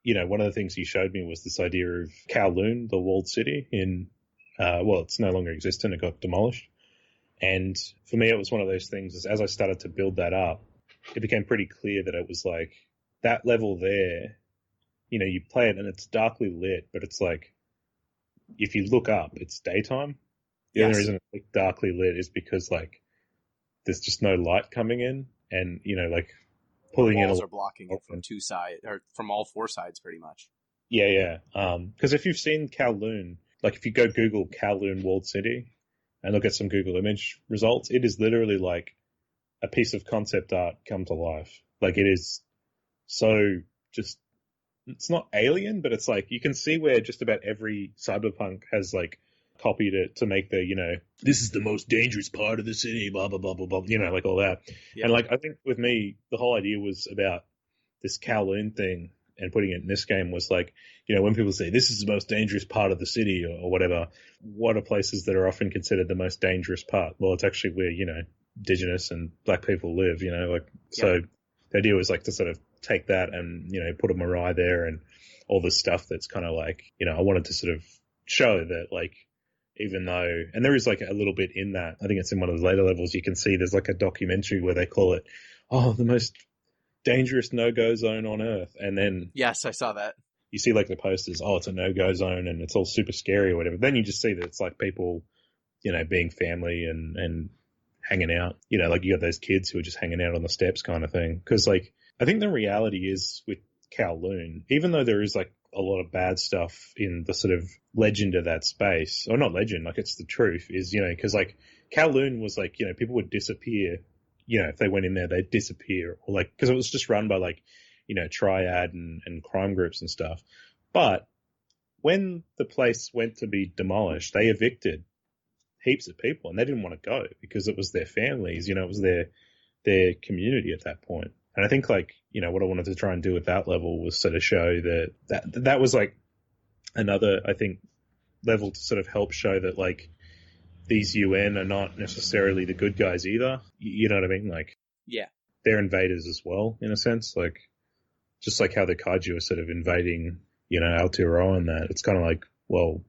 one of the things he showed me was this idea of Kowloon, the walled city in, it's no longer existent. It got demolished. And for me, it was one of those things as I started to build that up, it became pretty clear that it was like that level there, you play it and it's darkly lit, but it's like, if you look up, it's daytime. The only reason it's like darkly lit is because like there's just no light coming in, and like pulling in. Walls are blocking it from two sides, or from all four sides, pretty much. Yeah. Because if you've seen Kowloon, like if you go Google Kowloon walled city and look at some Google image results, it is literally like a piece of concept art come to life. Like it is so just. It's not alien, but it's like you can see where just about every cyberpunk has like copied it to make the, this is the most dangerous part of the city, blah, blah, blah, blah, blah, like all that. Yeah. And like, I think with me, the whole idea was about this Kowloon thing and putting it in this game was like, when people say this is the most dangerous part of the city or whatever, what are places that are often considered the most dangerous part? Well, it's actually where, indigenous and black people live, so the idea was like to sort of take that and, put a Mirai there and all this stuff that's kind of like, I wanted to sort of show that like, even though, and there is like a little bit in that, I think it's in one of the later levels, you can see there's like a documentary where they call it, the most dangerous no-go zone on Earth. And then. Yes, I saw that. You see like the posters, it's a no-go zone and it's all super scary or whatever. Then you just see that it's like people, being family and hanging out, like you got those kids who are just hanging out on the steps kind of thing. Cause like, I think the reality is with Kowloon, even though there is like a lot of bad stuff in the sort of legend of that space, or not legend, like it's the truth, is, cause like Kowloon was like, people would disappear, if they went in there, they'd disappear, or like, cause it was just run by like, triad and crime groups and stuff. But when the place went to be demolished, they evicted heaps of people and they didn't want to go because it was their families, it was their community at that point. And I think like, what I wanted to try and do at that level was sort of show that was like another, I think, level to sort of help show that like these UN are not necessarily the good guys either. You know what I mean? Like, yeah, they're invaders as well, in a sense. Like, just like how the kaiju are sort of invading, Aotearoa and that. It's kind of like, well,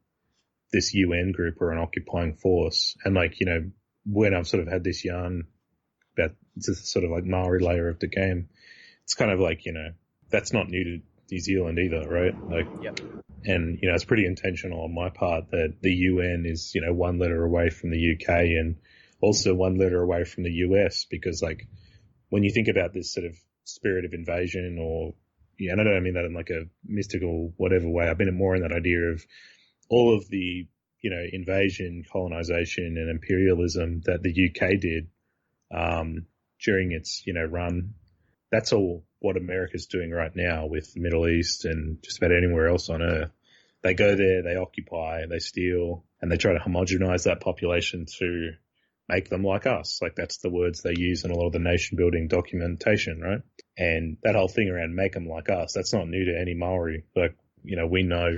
this UN group are an occupying force. And like, when I've sort of had this yarn about the sort of like Maori layer of the game, it's kind of like, that's not new to New Zealand either, right? Like, yep. And, it's pretty intentional on my part that the UN is, one letter away from the UK and also one letter away from the US, because like when you think about this sort of spirit of invasion or, and I don't mean that in like a mystical whatever way, I mean more in that idea of all of the, invasion, colonization and imperialism that the UK did during its, run. That's all what America's doing right now with the Middle East and just about anywhere else on Earth. They go there, they occupy, they steal, and they try to homogenize that population to make them like us. Like that's the words they use in a lot of the nation building documentation, right? And that whole thing around make them like us, that's not new to any Maori. Like, we know,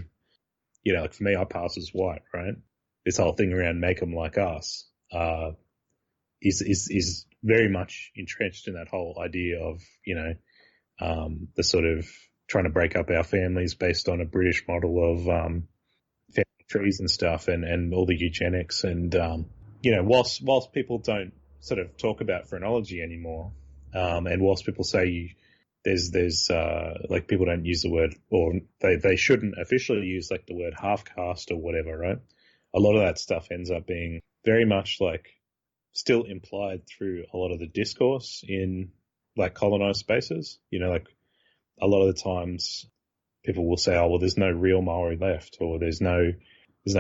like for me, I pass as white, right? This whole thing around make them like us, is very much entrenched in that whole idea of, the sort of trying to break up our families based on a British model of, family trees and stuff and all the eugenics. And, whilst people don't sort of talk about phrenology anymore, and whilst people say there's like people don't use the word, or they shouldn't officially use like the word half caste or whatever, right? A lot of that stuff ends up being very much like still implied through a lot of the discourse in like colonized spaces. You know, like a lot of the times people will say, oh, well, there's no real Maori left, or there's no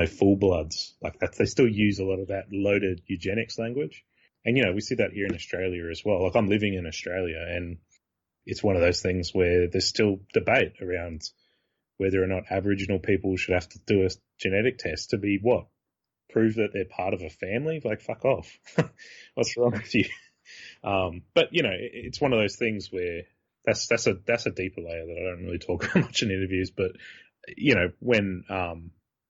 full bloods. Like that, they still use a lot of that loaded eugenics language. And, you know, we see that here in Australia as well. Like I'm living in Australia, and it's one of those things where there's still debate around whether or not Aboriginal people should have to do a genetic test to be what? Prove that they're part of a family? Like, fuck off. What's wrong with you? But, you know, it's one of those things where that's a deeper layer that I don't really talk about much in interviews. But, you know, when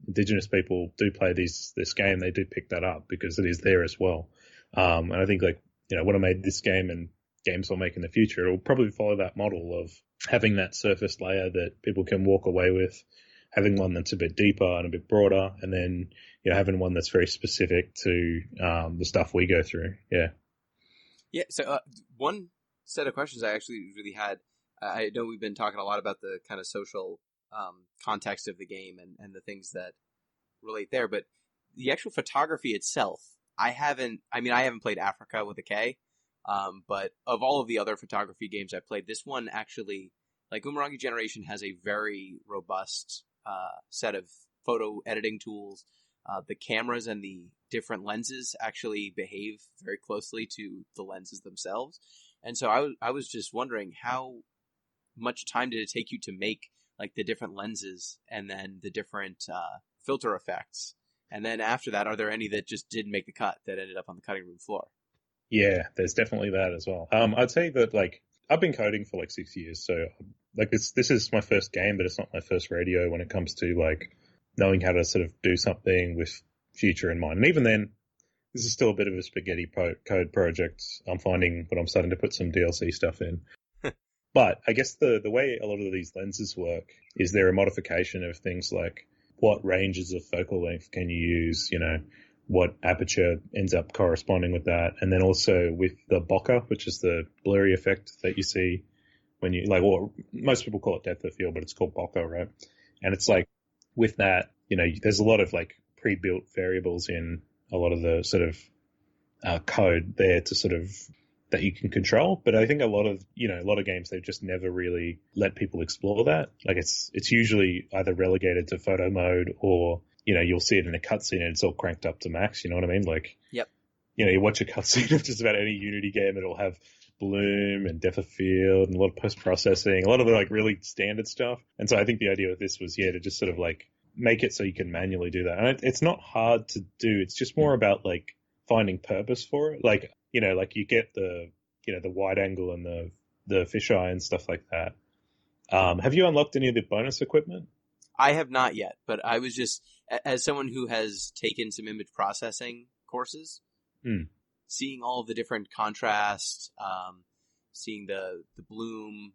Indigenous people do play this game, they do pick that up because it is there as well. And I think, like, you know, when I made this game and games I'll make in the future, it'll probably follow that model of having that surface layer that people can walk away with, having one that's a bit deeper and a bit broader, and then, you know, having one that's very specific to the stuff we go through. Yeah. Yeah. So one set of questions I actually really had, I know we've been talking a lot about the kind of social context of the game and the things that relate there, but the actual photography itself, I haven't played Africa with a K, but of all of the other photography games I played, this one actually, like Umurangi Generation, has a very robust set of photo editing tools. The cameras and the different lenses actually behave very closely to the lenses themselves. And so I was just wondering, how much time did it take you to make like the different lenses and then the different filter effects? And then after that, are there any that just didn't make the cut that ended up on the cutting room floor? Yeah, there's definitely that as well. I'd say that, like, I've been coding for like 6 years, so like this is my first game, but it's not my first rodeo when it comes to like knowing how to sort of do something with future in mind. And even then, this is still a bit of a spaghetti code project. I'm finding, but I'm starting to put some DLC stuff in. But I guess the way a lot of these lenses work is they're a modification of things like what ranges of focal length can you use, you know, what aperture ends up corresponding with that. And then also with the bokeh, which is the blurry effect that you see when you, like, well, most people call it depth of field, but it's called bokeh, right? And it's like, with that, you know, there's a lot of like pre-built variables in a lot of the sort of code there to sort of, that you can control. But I think a lot of games, they've just never really let people explore that. Like it's usually either relegated to photo mode, or, you know, you'll see it in a cutscene and it's all cranked up to max. You know what I mean? Like, yep. You know, you watch a cutscene of just about any Unity game, it'll have bloom and depth of field and a lot of post-processing, a lot of the like really standard stuff. And so I think the idea with this was, to just sort of like make it so you can manually do that. And it's not hard to do. It's just more about like finding purpose for it. Like, you know, like you get the, you know, the wide angle and the fisheye and stuff like that. Have you unlocked any of the bonus equipment? I have not yet, but I was just, as someone who has taken some image processing courses, seeing all of the different contrast, seeing the bloom,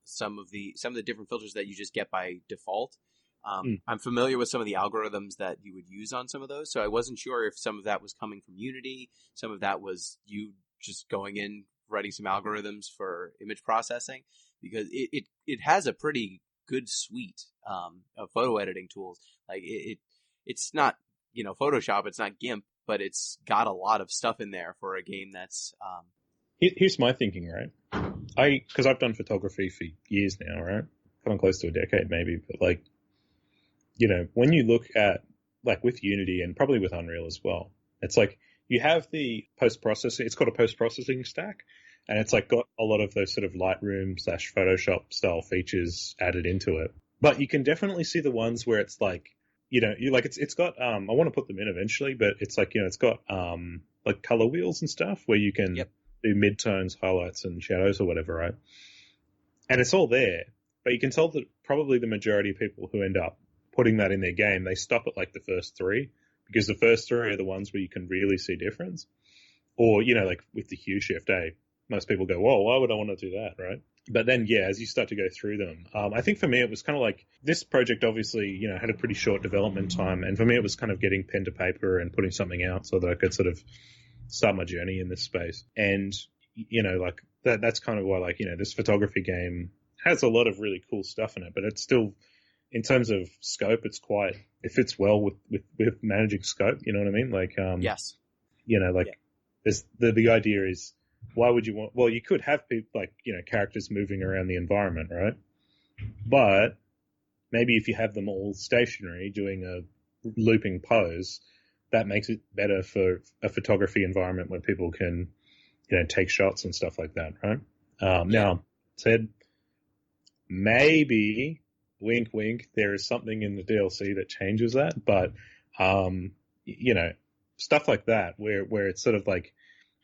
some of the different filters that you just get by default. I'm familiar with some of the algorithms that you would use on some of those, so I wasn't sure if some of that was coming from Unity, some of that was you just going in, writing some algorithms for image processing, because it has a pretty good suite of photo editing tools. Like it's not, you know, Photoshop, it's not GIMP, but it's got a lot of stuff in there for a game that's... Here's my thinking, right? Because I've done photography for years now, right? Coming close to a decade maybe, but like, you know, when you look at, like with Unity and probably with Unreal as well, it's like you have the post-processing, it's got a post-processing stack, and it's like got a lot of those sort of Lightroom / Photoshop style features added into it. But you can definitely see the ones where it's like, you know, you like it's got I want to put them in eventually, but it's like, you know, it's got like color wheels and stuff where you can do midtones, highlights, and shadows or whatever, right? And it's all there, but you can tell that probably the majority of people who end up putting that in their game, they stop at like the first three, because the first three are the ones where you can really see difference. Or, you know, like with the hue shift, most people go, whoa, why would I want to do that, right? But then, as you start to go through them, I think for me it was kind of like, this project obviously, you know, had a pretty short development time, and for me it was kind of getting pen to paper and putting something out so that I could sort of start my journey in this space. And, you know, like that's kind of why, like, this photography game has a lot of really cool stuff in it, but it's still, in terms of scope, it fits well with managing scope. You know what I mean? Like, yes. there's the idea is, why would you want? Well, you could have people like characters moving around the environment, right? But maybe if you have them all stationary doing a looping pose, that makes it better for a photography environment where people can, take shots and stuff like that, right? Now, said maybe, wink, wink, there is something in the DLC that changes that, but stuff like that where it's sort of like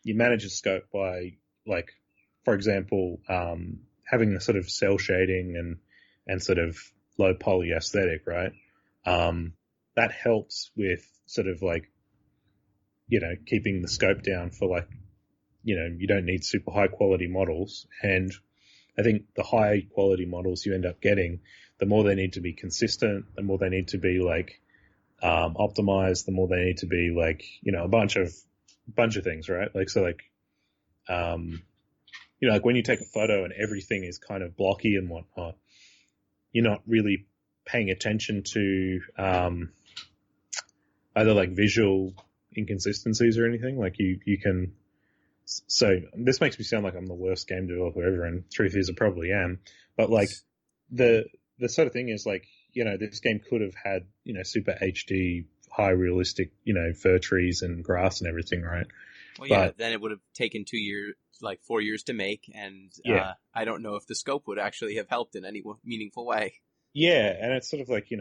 you manage a scope by, like, for example, having the sort of cell shading and sort of low poly aesthetic, right? That helps with sort of like, keeping the scope down for, like, you don't need super high quality models. And I think the high quality models you end up getting, the more they need to be consistent, the more they need to be like optimized, the more they need to be like, a bunch of things, right? Like, so like, like when you take a photo and everything is kind of blocky and whatnot, you're not really paying attention to either like visual inconsistencies or anything. Like you can, so this makes me sound like I'm the worst game developer ever, and truth is I probably am, but like the sort of thing is like, this game could have had, super HD, high realistic, fir trees and grass and everything, right? Well, yeah, then it would have taken 2 years, like 4 years to make, and I don't know if the scope would actually have helped in any meaningful way. Yeah, and it's sort of like,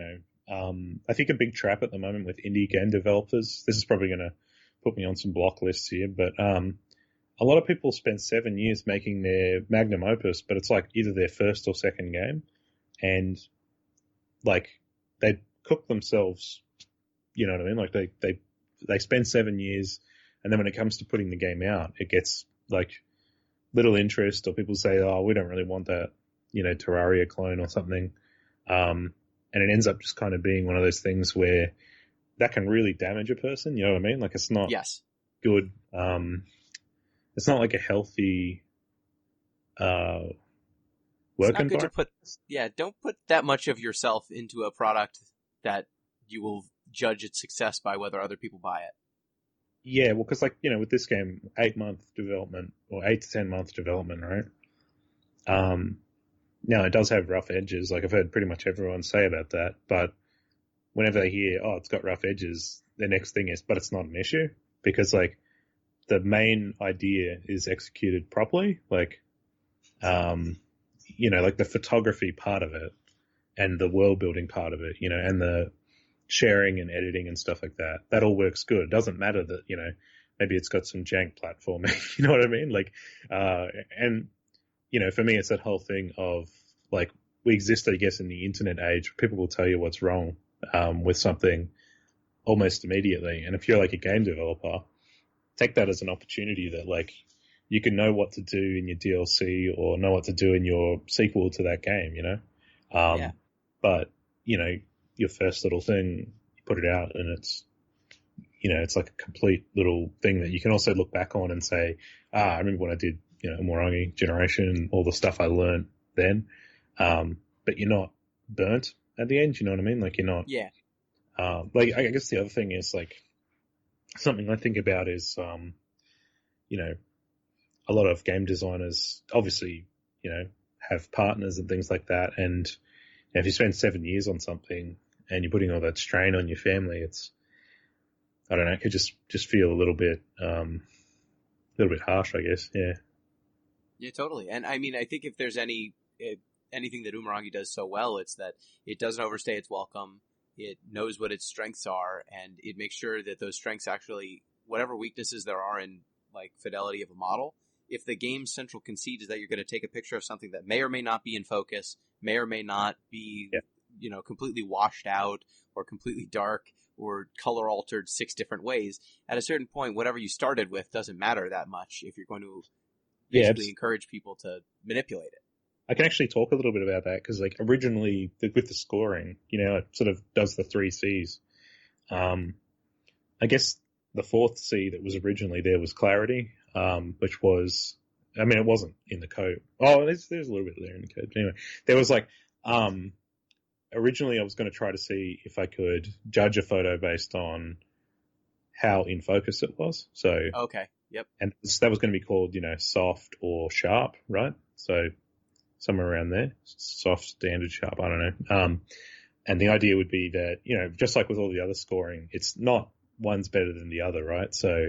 I think a big trap at the moment with indie game developers, this is probably going to put me on some block lists here, but a lot of people spend 7 years making their magnum opus, but it's like either their first or second game, and like they cook themselves, you know what I mean? Like they spend 7 years, and then when it comes to putting the game out, it gets like little interest, or people say, oh, we don't really want that, Terraria clone or something. And it ends up just kind of being one of those things where that can really damage a person. You know what I mean? Like, it's not good. It's not like a healthy work environment. Don't put that much of yourself into a product that you will judge its success by whether other people buy it. Yeah, well, because like, with this game, 8-month development or 8 to 10 month development, right? Now it does have rough edges. Like I've heard pretty much everyone say about that, but whenever they hear, oh, it's got rough edges, the next thing is, but it's not an issue, because like the main idea is executed properly. Like, like the photography part of it and the world building part of it, and the sharing and editing and stuff like that, that all works good. It doesn't matter that, maybe it's got some jank platforming, you know what I mean? Like, and, for me, it's that whole thing of like, we exist, I guess, in the internet age. People will tell you what's wrong, with something almost immediately. And if you're like a game developer, take that as an opportunity that like, you can know what to do in your DLC or know what to do in your sequel to that game, But, your first little thing, you put it out and it's, it's like a complete little thing that you can also look back on and say, I remember when I did, Umurangi Generation and all the stuff I learned then. But you're not burnt at the end, you know what I mean? Like you're not. Yeah. Like I guess the other thing is like something I think about is, a lot of game designers obviously, have partners and things like that. And if you spend 7 years on something and you're putting all that strain on your family, it's, I don't know, it could just feel a little bit harsh, I guess. Yeah. Yeah, totally. And I mean, I think if there's anything that Umurangi does so well, it's that it doesn't overstay its welcome. It knows what its strengths are, and it makes sure that those strengths actually, whatever weaknesses there are in like fidelity of a model, if the game's central conceit is that you're going to take a picture of something that may or may not be in focus, may or may not be, completely washed out or completely dark or color altered 6 different ways, at a certain point, whatever you started with doesn't matter that much if you're going to basically encourage people to manipulate it. I can actually talk a little bit about that because, like, originally with the scoring, it sort of does the 3 C's. I guess the 4th C that was originally there was clarity, which was I mean, it wasn't in the code. Oh, there's a little bit there in the code. But anyway, there was like, originally I was going to try to see if I could judge a photo based on how in focus it was. So, okay. Yep. And that was going to be called, soft or sharp, right? So somewhere around there, soft, standard, sharp, I don't know. And the idea would be that, just like with all the other scoring, it's not one's better than the other, right? So,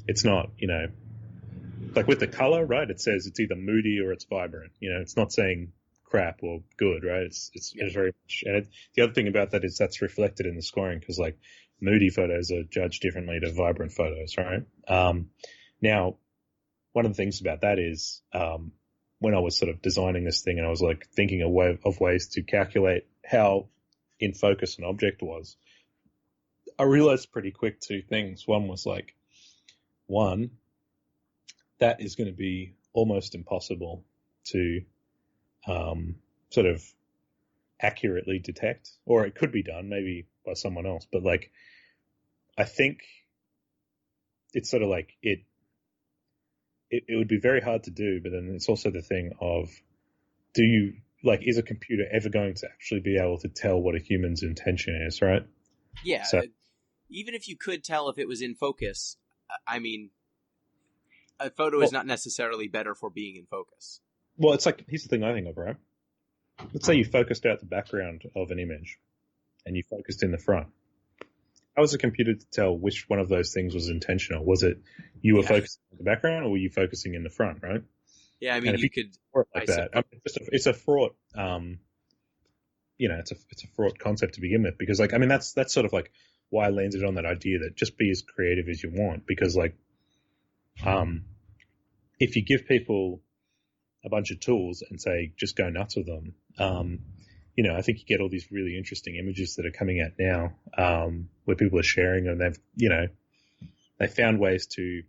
it's not, like with the color, right? It says it's either moody or it's vibrant. It's not saying crap or good, right? It's very much. And the other thing about that is that's reflected in the scoring because like moody photos are judged differently to vibrant photos, right? Now, one of the things about that is when I was sort of designing this thing and I was like thinking of ways to calculate how in focus an object was, I realized pretty quick two things. One was like, that is going to be almost impossible to sort of accurately detect, or it could be done maybe by someone else. But like, I think it's sort of like it would be very hard to do, but then it's also the thing of, is a computer ever going to actually be able to tell what a human's intention is, right? Yeah. So, even if you could tell if it was in focus, I mean, a photo is not necessarily better for being in focus. Well, it's like, here's the thing I think of, right? Let's say you focused out the background of an image and you focused in the front. How was a computer to tell which one of those things was intentional? Was it you were focusing on the background or were you focusing in the front, right? Yeah, I mean, you could like that. I mean, it's a fraught, it's a fraught concept to begin with because, like, I mean, that's sort of like why I landed on that idea that just be as creative as you want because, like, if you give people a bunch of tools and say just go nuts with them, I think you get all these really interesting images that are coming out now where people are sharing and they found ways to.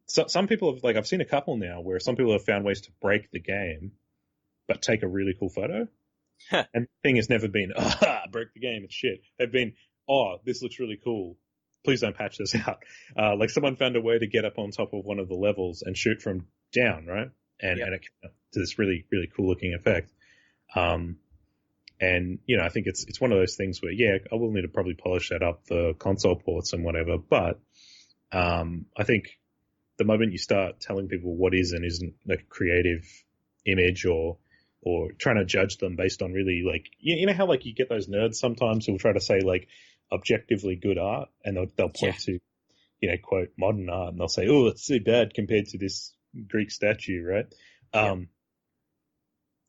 Some people have, like, I've seen a couple now where some people have found ways to break the game, but take a really cool photo. And the thing has never been, break the game, it's shit. They've been, this looks really cool. Please don't patch this out. Like someone found a way to get up on top of one of the levels and shoot from down, right? And it came up to this really, really cool looking effect. And, I think it's one of those things where, I will need to probably polish that up for console ports and whatever. But I think the moment you start telling people what is and isn't a creative image or trying to judge them based on really, like, how, like, you get those nerds sometimes who will try to say, like, objectively good art and they'll point to, quote, modern art and they'll say, oh, it's so bad compared to this Greek statue, right?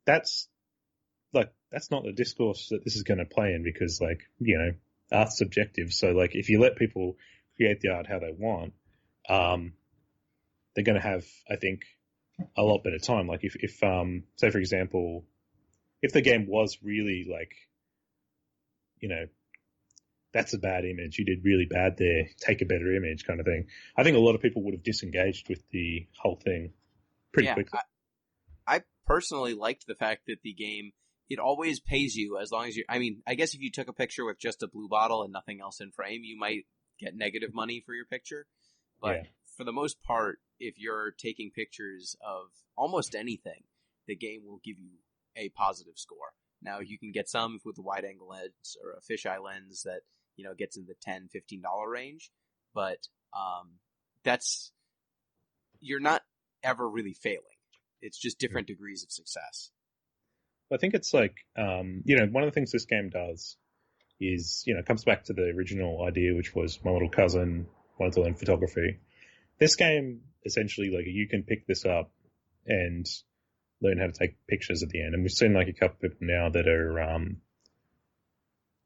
That's not the discourse that this is going to play in because, like, art's subjective. So, like, if you let people create the art how they want, they're going to have, I think, a lot better time. Like if say for example, if the game was really like, that's a bad image, you did really bad there, take a better image kind of thing. I think a lot of people would have disengaged with the whole thing pretty quickly. I personally liked the fact that the game, it always pays you as long as I guess if you took a picture with just a blue bottle and nothing else in frame, you might get negative money for your picture. But for the most part, if you're taking pictures of almost anything, the game will give you a positive score. Now, you can get some with a wide angle lens or a fisheye lens that, gets in the $10, $15 range. But you're not ever really failing. It's just different degrees of success. I think it's like, one of the things this game does is, it comes back to the original idea, which was my little cousin wanted to learn photography. This game, essentially, like, you can pick this up and learn how to take pictures at the end. And we've seen, like, a couple of people now that are,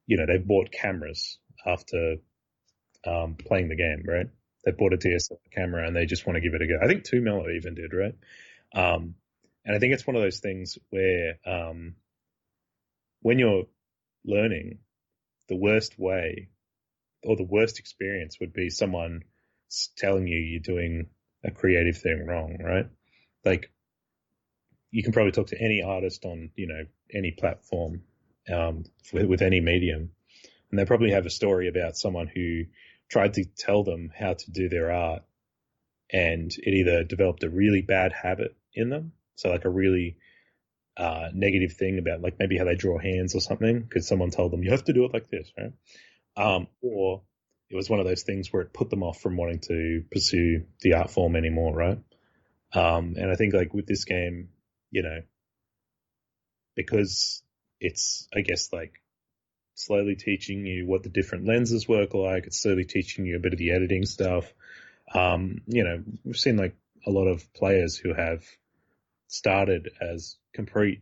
they've bought cameras after playing the game, right? They bought a DSLR camera and they just want to give it a go. I think 2 Mello even did, right? And I think it's one of those things where when you're learning, the worst way or the worst experience would be someone telling you you're doing a creative thing wrong, right? Like, you can probably talk to any artist on, any platform with any medium, and they probably have a story about someone who tried to tell them how to do their art and it either developed a really bad habit in them, so like a really negative thing about like maybe how they draw hands or something because someone told them you have to do it like this, right? Or it was one of those things where it put them off from wanting to pursue the art form anymore, right? And I think like with this game, you know, because it's, I guess, like slowly teaching you what the different lenses work like, it's slowly teaching you a bit of the editing stuff. You know, we've seen like a lot of players who have started as complete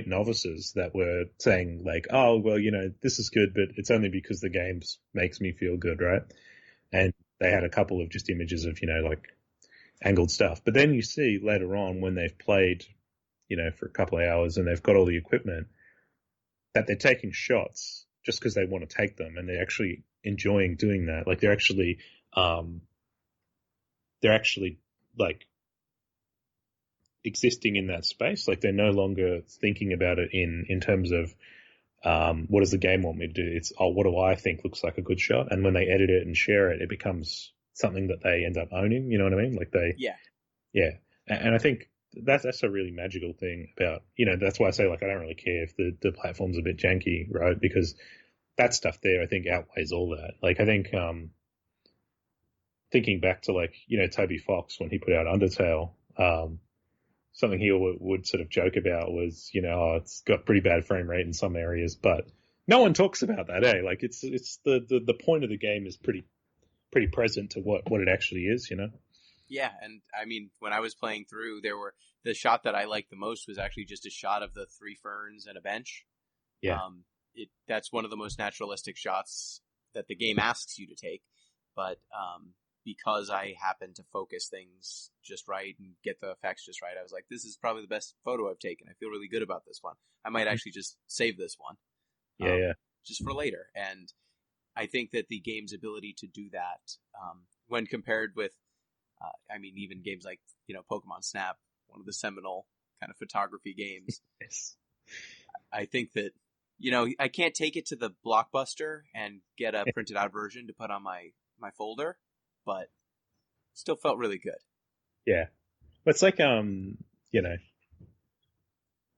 novices that were saying like, oh, well, you know, this is good, but it's only because the game makes me feel good, right? And they had a couple of just images of, you know, like angled stuff. But then you see later on when they've played, you know, for a couple of hours and they've got all the equipment, that they're taking shots just because they want to take them, and they're actually enjoying doing that. Like they're actually like existing in that space. Like they're no longer thinking about it in terms of what does the game want me to do? It's, oh, what do I think looks like a good shot? And when they edit it and share it, it becomes something that they end up owning. You know what I mean? Like yeah. And I think that's a really magical thing about, you know, that's why I say like I don't really care if the platform's a bit janky, right? Because that stuff there I think outweighs all that. Like I think thinking back to like, you know, Toby Fox when he put out Undertale, something he would sort of joke about was, you know, oh, it's got pretty bad frame rate in some areas, but no one talks about that, eh? Like it's the point of the game is pretty present to what it actually is, you know? Yeah, and I mean, when I was playing through, the shot that I liked the most was actually just a shot of the 3 ferns and a bench. Yeah. That's one of the most naturalistic shots that the game asks you to take, but because I happened to focus things just right and get the effects just right, I was like, this is probably the best photo I've taken. I feel really good about this one. I might actually just save this one. Yeah. Just for later. And I think that the game's ability to do that, when compared with, I mean, even games like, you know, Pokemon Snap, one of the seminal kind of photography games. Yes. I think that, you know, I can't take it to the Blockbuster and get a printed out version to put on my folder, but still felt really good. Yeah. But it's like, you know,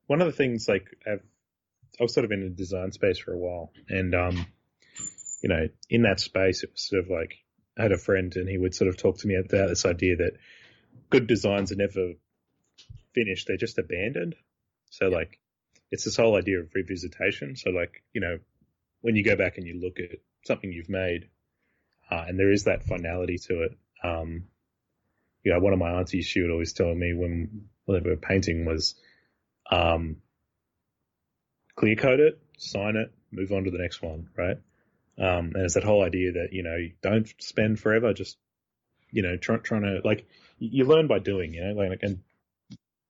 one of the things like I was sort of in the design space for a while, and you know, in that space, it was sort of like I had a friend, and he would sort of talk to me about this idea that good designs are never finished; they're just abandoned. So, like, it's this whole idea of revisitation. So, like, you know, when you go back and you look at something you've made, and there is that finality to it. You know, one of my aunties, she would always tell me when we were painting was, clear coat it, sign it, move on to the next one, right? And it's that whole idea that, you know, you don't spend forever just, you know, trying to, like, you learn by doing, you know, like, and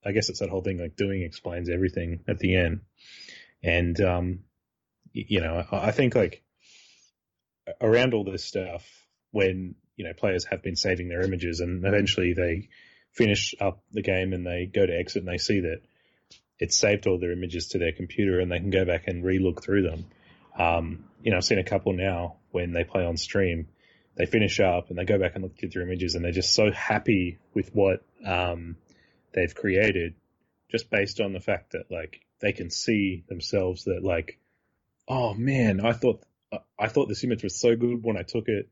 I guess it's that whole thing, like, doing explains everything at the end. And, you know, I think, like, around all this stuff, when, you know, players have been saving their images and eventually they finish up the game and they go to exit and they see that it's saved all their images to their computer and they can go back and re-look through them. You know, I've seen a couple now when they play on stream, they finish up and they go back and look through their images and they're just so happy with what they've created just based on the fact that, like, they can see themselves that, like, oh man, I thought this image was so good when I took it,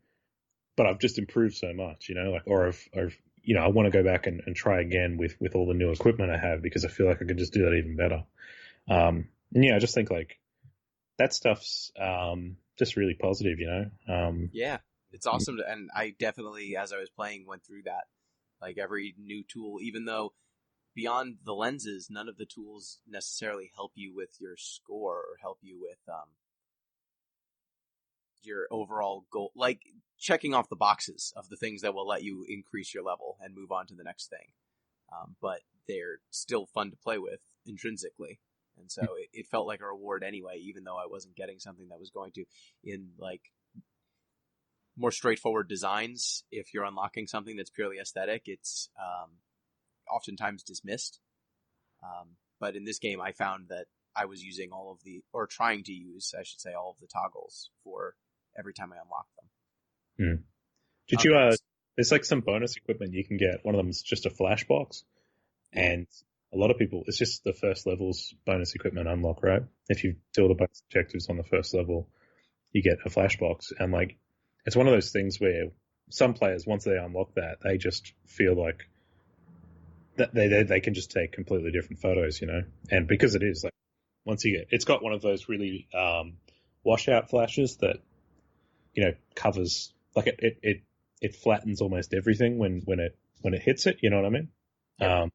but I've just improved so much, you know, like, or I've you know, I want to go back and try again with all the new equipment I have because I feel like I could just do that even better. And yeah, I just think like that stuff's just really positive, you know? Yeah, it's awesome. And I definitely, as I was playing, went through that. Like every new tool, even though beyond the lenses, none of the tools necessarily help you with your score or help you with your overall goal, like checking off the boxes of the things that will let you increase your level and move on to the next thing. But they're still fun to play with intrinsically. And so it felt like a reward anyway, even though I wasn't getting something that was going to, in like more straightforward designs. If you're unlocking something that's purely aesthetic, it's oftentimes dismissed. But in this game, I found that I was using or trying to use, I should say, all of the toggles for every time I unlocked them. Did you there's like some bonus equipment you can get. One of them is just a flash box, and a lot of people, it's just the first level's bonus equipment unlock, right? If you do all the bonus objectives on the first level, you get a flash box, and like it's one of those things where some players, once they unlock that, they just feel like that they can just take completely different photos, you know. And because it is like once you get, it's got one of those really washout flashes that, you know, covers like it flattens almost everything when it hits it. You know what I mean? Yeah.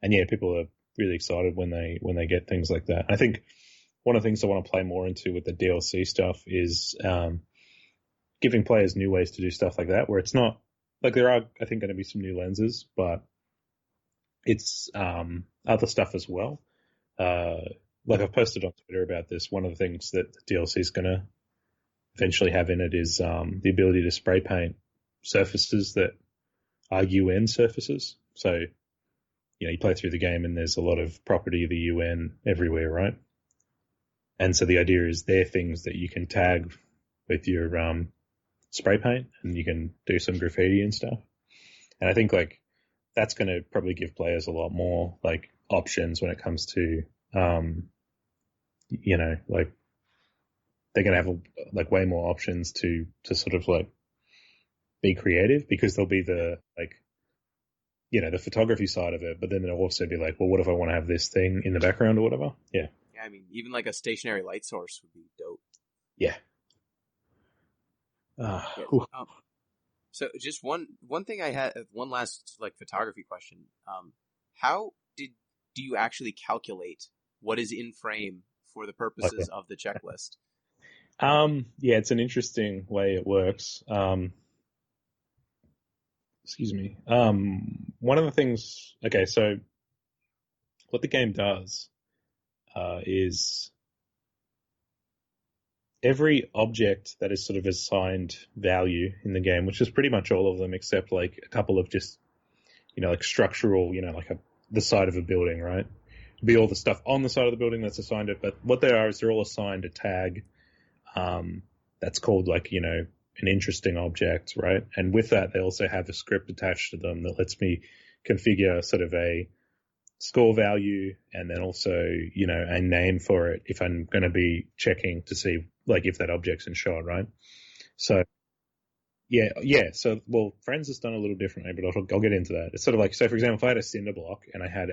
And yeah, people are really excited when they get things like that. I think one of the things I want to play more into with the DLC stuff is giving players new ways to do stuff like that, where it's not like there are, I think, going to be some new lenses, but it's other stuff as well. Like I've posted on Twitter about this. One of the things that the DLC is going to eventually have in it is the ability to spray paint surfaces that are UN surfaces. So, you know, you play through the game and there's a lot of property of the UN everywhere, right? And so the idea is they're things that you can tag with your spray paint and you can do some graffiti and stuff. And I think like that's going to probably give players a lot more like options when it comes to, you know, like they're going to have like way more options to sort of like be creative, because there'll be the like, you know, the photography side of it, but then there'll also be like, well, what if I want to have this thing in the background or whatever? Yeah. Yeah, I mean, even like a stationary light source would be dope. Yeah. So just one thing I had, one last like photography question. How do you actually calculate what is in frame for the purposes of the checklist? Yeah, it's an interesting way it works. Excuse me. One of the things, okay, so what the game does is every object that is sort of assigned value in the game, which is pretty much all of them except like a couple of just, you know, like structural, you know, like the side of a building, right? It'd be all the stuff on the side of the building that's assigned it, but what they are is they're all assigned a tag that's called like, you know, an interesting object, right? And with that, they also have a script attached to them that lets me configure sort of a score value and then also, you know, a name for it if I'm going to be checking to see like if that object's in shot, right? So yeah. So, well, Friends has done a little differently, but I'll get into that. It's sort of like, so for example, if I had a cinder block and I had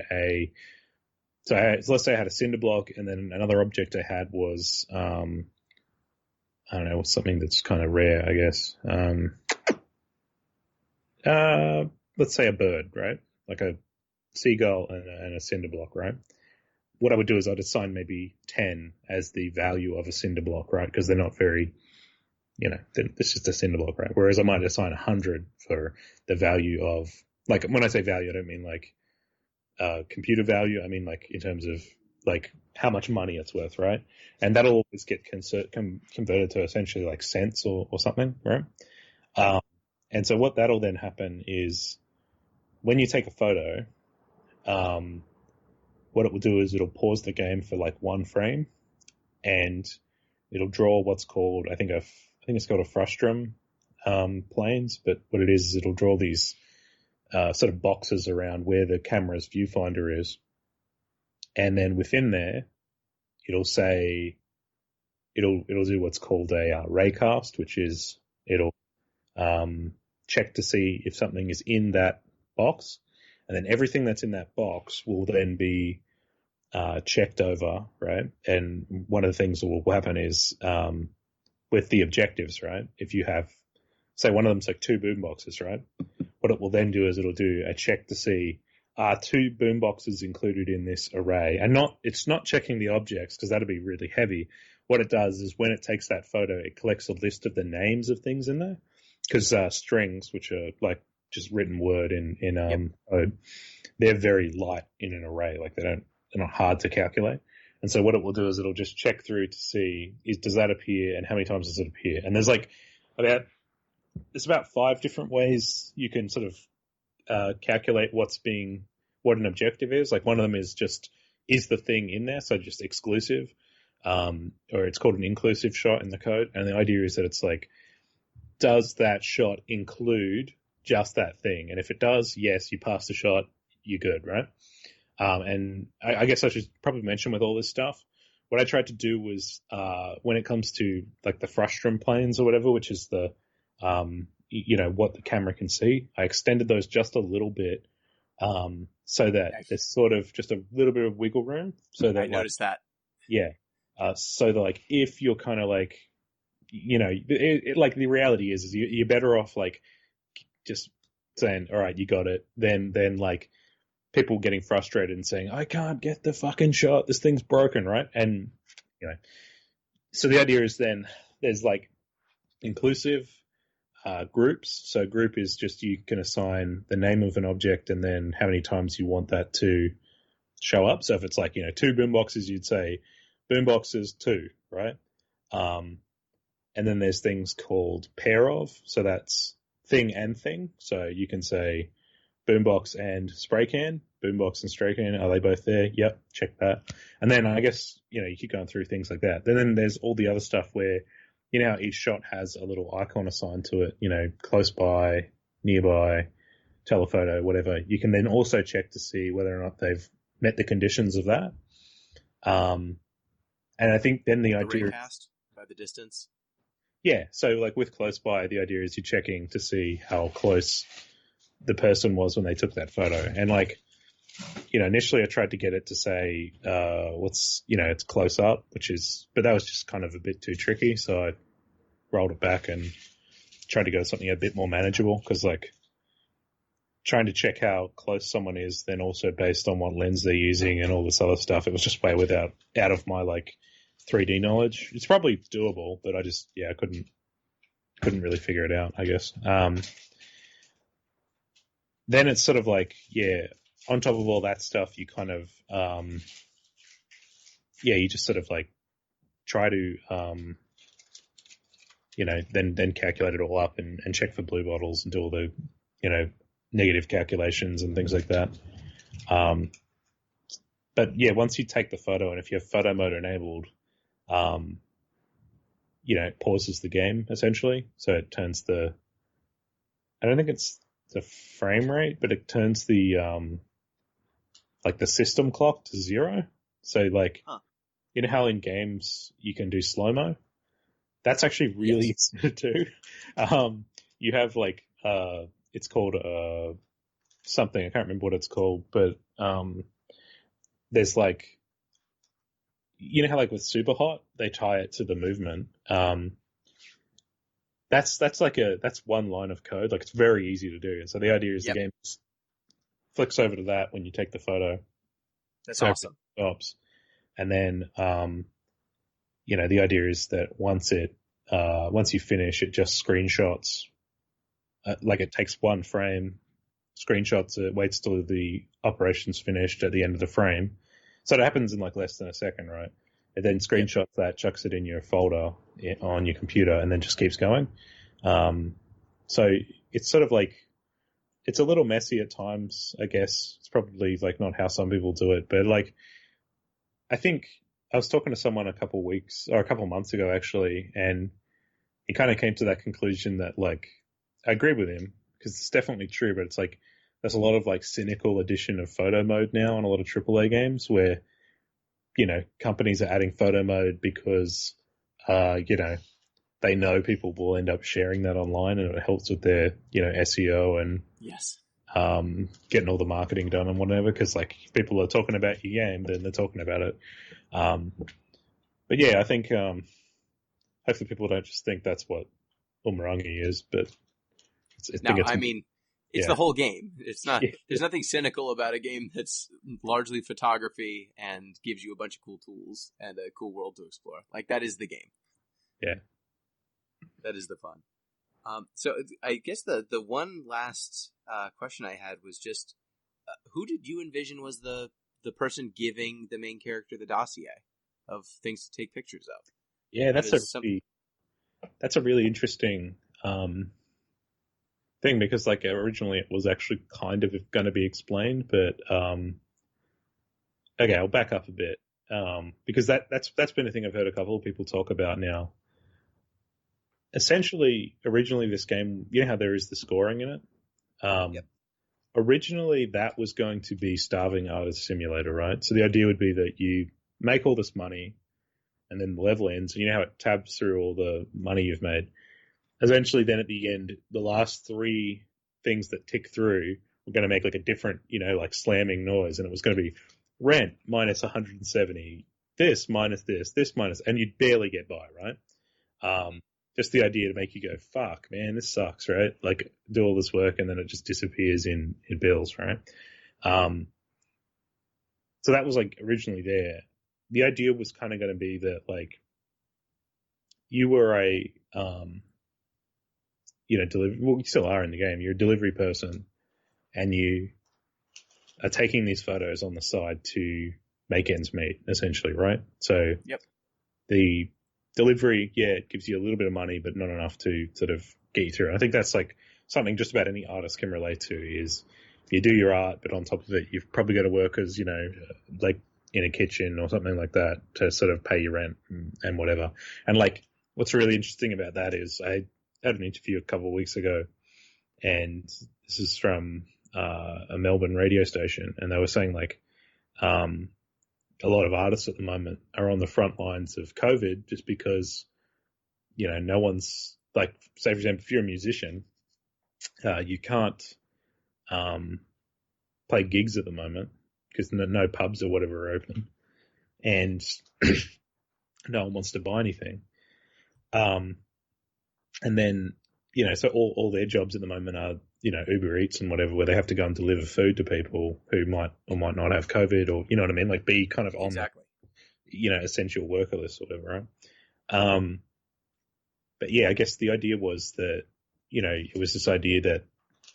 so let's say I had a cinder block and then another object I had was, I don't know, something that's kind of rare, I guess. Let's say a bird, right? Like a seagull and a cinder block, right? What I would do is I'd assign maybe 10 as the value of a cinder block, right? Because they're not very, you know, it's just a cinder block, right? Whereas I might assign 100 for the value of, like, when I say value, I don't mean like computer value. I mean like in terms of like how much money it's worth, right? And that'll always get converted to essentially like cents or something, right? And so what that'll then happen is when you take a photo, what it will do is it'll pause the game for like one frame, and it'll draw what's called, I think it's called a frustum planes, but what it is it'll draw these sort of boxes around where the camera's viewfinder is, and then within there, it'll do what's called a raycast, which is it'll check to see if something is in that box, and then everything that's in that box will then be checked over, right? And one of the things that will happen is with the objectives, right? If you have, say, one of them's like 2 boom boxes, right? What it will then do is it'll do a check to see are 2 boom boxes included in this array, and it's not checking the objects because that'd be really heavy. What it does is when it takes that photo, it collects a list of the names of things in there, because strings, which are like just written word in code, they're very light in an array. Like they're not hard to calculate. And so what it will do is it'll just check through to see does that appear and how many times does it appear. And there's like about 5 different ways you can sort of calculate what an objective is. Like one of them is just, is the thing in there? So just exclusive, or it's called an inclusive shot in the code. And the idea is that it's like, does that shot include just that thing. And if it does, yes, you pass the shot, you're good, right? And I guess I should probably mention with all this stuff, what I tried to do was, when it comes to like the frustum planes or whatever, which is the, what the camera can see, I extended those just a little bit, so that there's sort of just a little bit of wiggle room. So that I noticed that. Yeah. So that like, if you're kind of like, like the reality is you're better off like just saying, all right, you got it. Then like people getting frustrated and saying, I can't get the fucking shot. This thing's broken. Right. And, so the idea is then there's like inclusive, groups. So group is just, you can assign the name of an object and then how many times you want that to show up. So if it's like, 2 boomboxes, you'd say boomboxes 2, right? And then there's things called pair of. So that's thing and thing. So you can say boombox and spray can, boombox and spray can. Are they both there? Yep. Check that. And then I guess, you keep going through things like that. Then there's all the other stuff where, how each shot has a little icon assigned to it, close by, nearby, telephoto, whatever. You can then also check to see whether or not they've met the conditions of that. And I think then the idea cast by the distance. Yeah. So like with close by, the idea is you're checking to see how close the person was when they took that photo. And like, initially I tried to get it to say, it's close up, but that was just kind of a bit too tricky. So I rolled it back and tried to go to something a bit more manageable, because like trying to check how close someone is, then also based on what lens they're using and all this other stuff, it was just way out of my like 3D knowledge. It's probably doable, but I just, I couldn't really figure it out, I guess. Then it's sort of like, on top of all that stuff, you kind of, you just sort of like try to, then calculate it all up and check for blue bottles and do all the, negative calculations and things like that. But once you take the photo, and if you have photo mode enabled, it pauses the game essentially. So it turns I don't think it's the frame rate, but it turns the, like the system clock to 0. So like, how in games you can do slow-mo? That's actually really easy to do. You have like, it's called, something, I can't remember what it's called, but, there's like, how like with Superhot, they tie it to the movement. That's one line of code. Like it's very easy to do. And so the idea is the game flicks over to that when you take the photo. That's awesome. Stops. And then, the idea is that once you finish, it just screenshots, like it takes one frame, screenshots it, waits till the operation's finished at the end of the frame. So it happens in like less than a second, right? It then screenshots that, chucks it in your folder on your computer, and then just keeps going. So it's sort of like, it's a little messy at times, I guess. It's probably like not how some people do it, but like, I think I was talking to someone a couple months ago actually, and he kind of came to that conclusion that like, I agree with him, because it's definitely true, but it's like, there's a lot of like cynical addition of photo mode now on a lot of AAA games where, companies are adding photo mode because, they know people will end up sharing that online, and it helps with their, SEO and getting all the marketing done and whatever. Because like if people are talking about your game, then they're talking about it. But I think hopefully people don't just think that's what Umurangi is. But it's the whole game. It's not. There's nothing cynical about a game that's largely photography and gives you a bunch of cool tools and a cool world to explore. Like that is the game. Yeah. That is the fun. So I guess the one last question I had was just, who did you envision was the person giving the main character the dossier of things to take pictures of? Yeah, that's a really interesting thing, because like originally it was actually kind of going to be explained, but okay, I'll back up a bit, because that's been a thing I've heard a couple of people talk about now. Essentially, originally this game, how there is the scoring in it? Yep. Originally, that was going to be Starving Artist Simulator, right? So the idea would be that you make all this money, and then the level ends, and you know how it tabs through all the money you've made. Eventually, then at the end, the last 3 things that tick through were going to make like a different, like slamming noise, and it was going to be rent minus 170, this minus this minus, and you'd barely get by, right? Just the idea to make you go, fuck, man, this sucks, right? Like, do all this work and then it just disappears in bills, right? So that was like originally there. The idea was kind of going to be that like you were a, delivery, well, you still are in the game. You're a delivery person and you are taking these photos on the side to make ends meet, essentially, right? So Yep. The delivery, it gives you a little bit of money, but not enough to sort of get you through. And I think that's like something just about any artist can relate to is you do your art, but on top of it, you've probably got to work as, like in a kitchen or something like that to sort of pay your rent and whatever. And like, what's really interesting about that is I had an interview a couple of weeks ago, and this is from a Melbourne radio station, and they were saying like, a lot of artists at the moment are on the front lines of COVID just because, no one's like, say for example, if you're a musician, you can't play gigs at the moment because no pubs or whatever are open, and no one wants to buy anything. And then, so all their jobs at the moment are, Uber Eats and whatever, where they have to go and deliver food to people who might or might not have COVID, or, you know what I mean? Like be kind of on Exactly. the, essential worker list or whatever, right? But yeah, I guess the idea was that, it was this idea that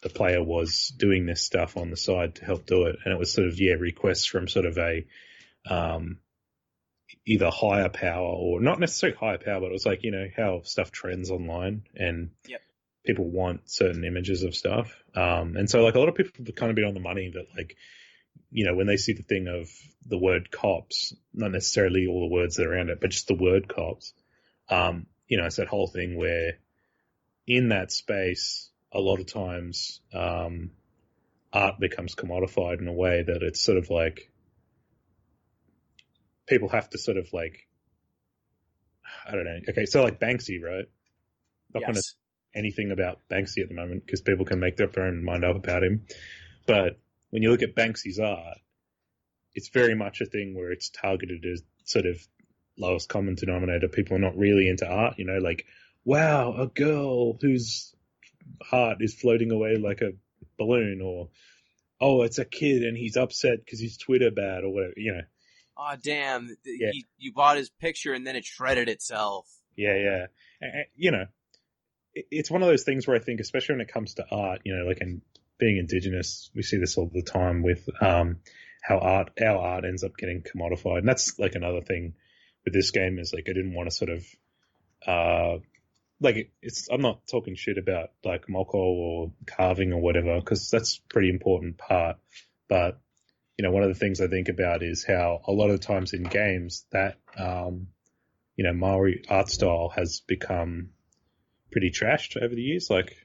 the player was doing this stuff on the side to help do it. And it was sort of, requests from sort of a, either higher power or not necessarily higher power, but it was like, how stuff trends online and Yep. people want certain images of stuff. And so like a lot of people have kind of been on the money that like, when they see the thing of the word cops, not necessarily all the words that are around it, but just the word cops, it's that whole thing where in that space, a lot of times, art becomes commodified in a way that it's sort of like people have to sort of like, I don't know. Okay. So like Banksy, right? Not going to Yes. anything about Banksy at the moment because people can make their own mind up about him. But when you look at Banksy's art, it's very much a thing where it's targeted as sort of lowest common denominator. People are not really into art, like, wow, a girl whose heart is floating away like a balloon, or, oh, it's a kid and he's upset because his Twitter bad or whatever, Oh, damn. Yeah. You bought his picture and then it shredded itself. Yeah. And, it's one of those things where I think, especially when it comes to art, like in being Indigenous, we see this all the time with how our art ends up getting commodified. And that's like another thing with this game is like I didn't want to sort of I'm not talking shit about like moko or carving or whatever because that's a pretty important part. But one of the things I think about is how a lot of times in games that Maori art style has become pretty trashed over the years. Like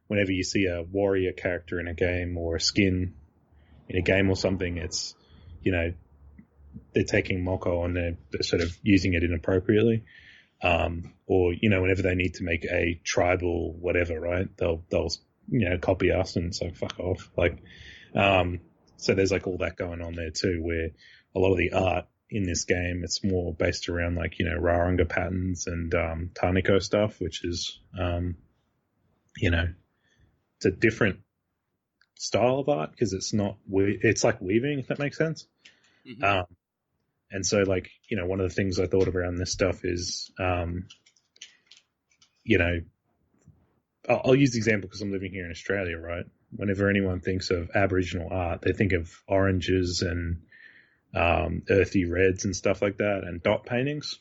whenever you see a warrior character in a game or a skin in a game or something, it's, they're taking moko and they're sort of using it inappropriately. Or, whenever they need to make a tribal whatever, right, they'll copy us and so fuck off. Like, so there's like all that going on there too, where a lot of the art in this game, it's more based around like, Raranga patterns and, Taniko stuff, which is, it's a different style of art because it's not, it's like weaving, if that makes sense. Mm-hmm. And so like, one of the things I thought around this stuff is, I'll use the example because I'm living here in Australia, right? Whenever anyone thinks of Aboriginal art, they think of oranges and earthy reds and stuff like that and dot paintings.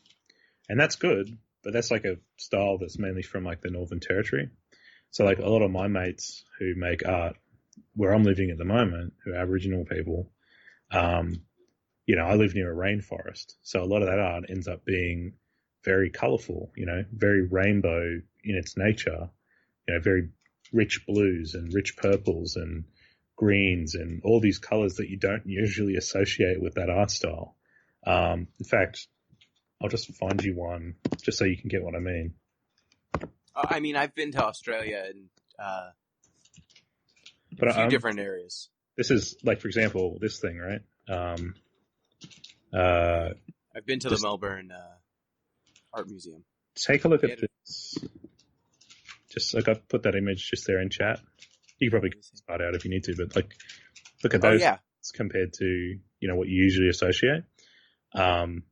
And that's good, but that's like a style that's mainly from like the Northern Territory. So like a lot of my mates who make art where I'm living at the moment, who are Aboriginal people, I live near a rainforest. So a lot of that art ends up being very colorful, very rainbow in its nature, very rich blues and rich purples and greens and all these colors that you don't usually associate with that art style. In fact, I'll just find you one just so you can get what I mean. I mean, I've been to Australia and But a few different areas. This is like, for example, this thing, right? I've been to the Melbourne Art Museum. Take a look at this. Just like I've put that image just there in chat. You can probably start out if you need to, but like, look at those compared to what you usually associate. And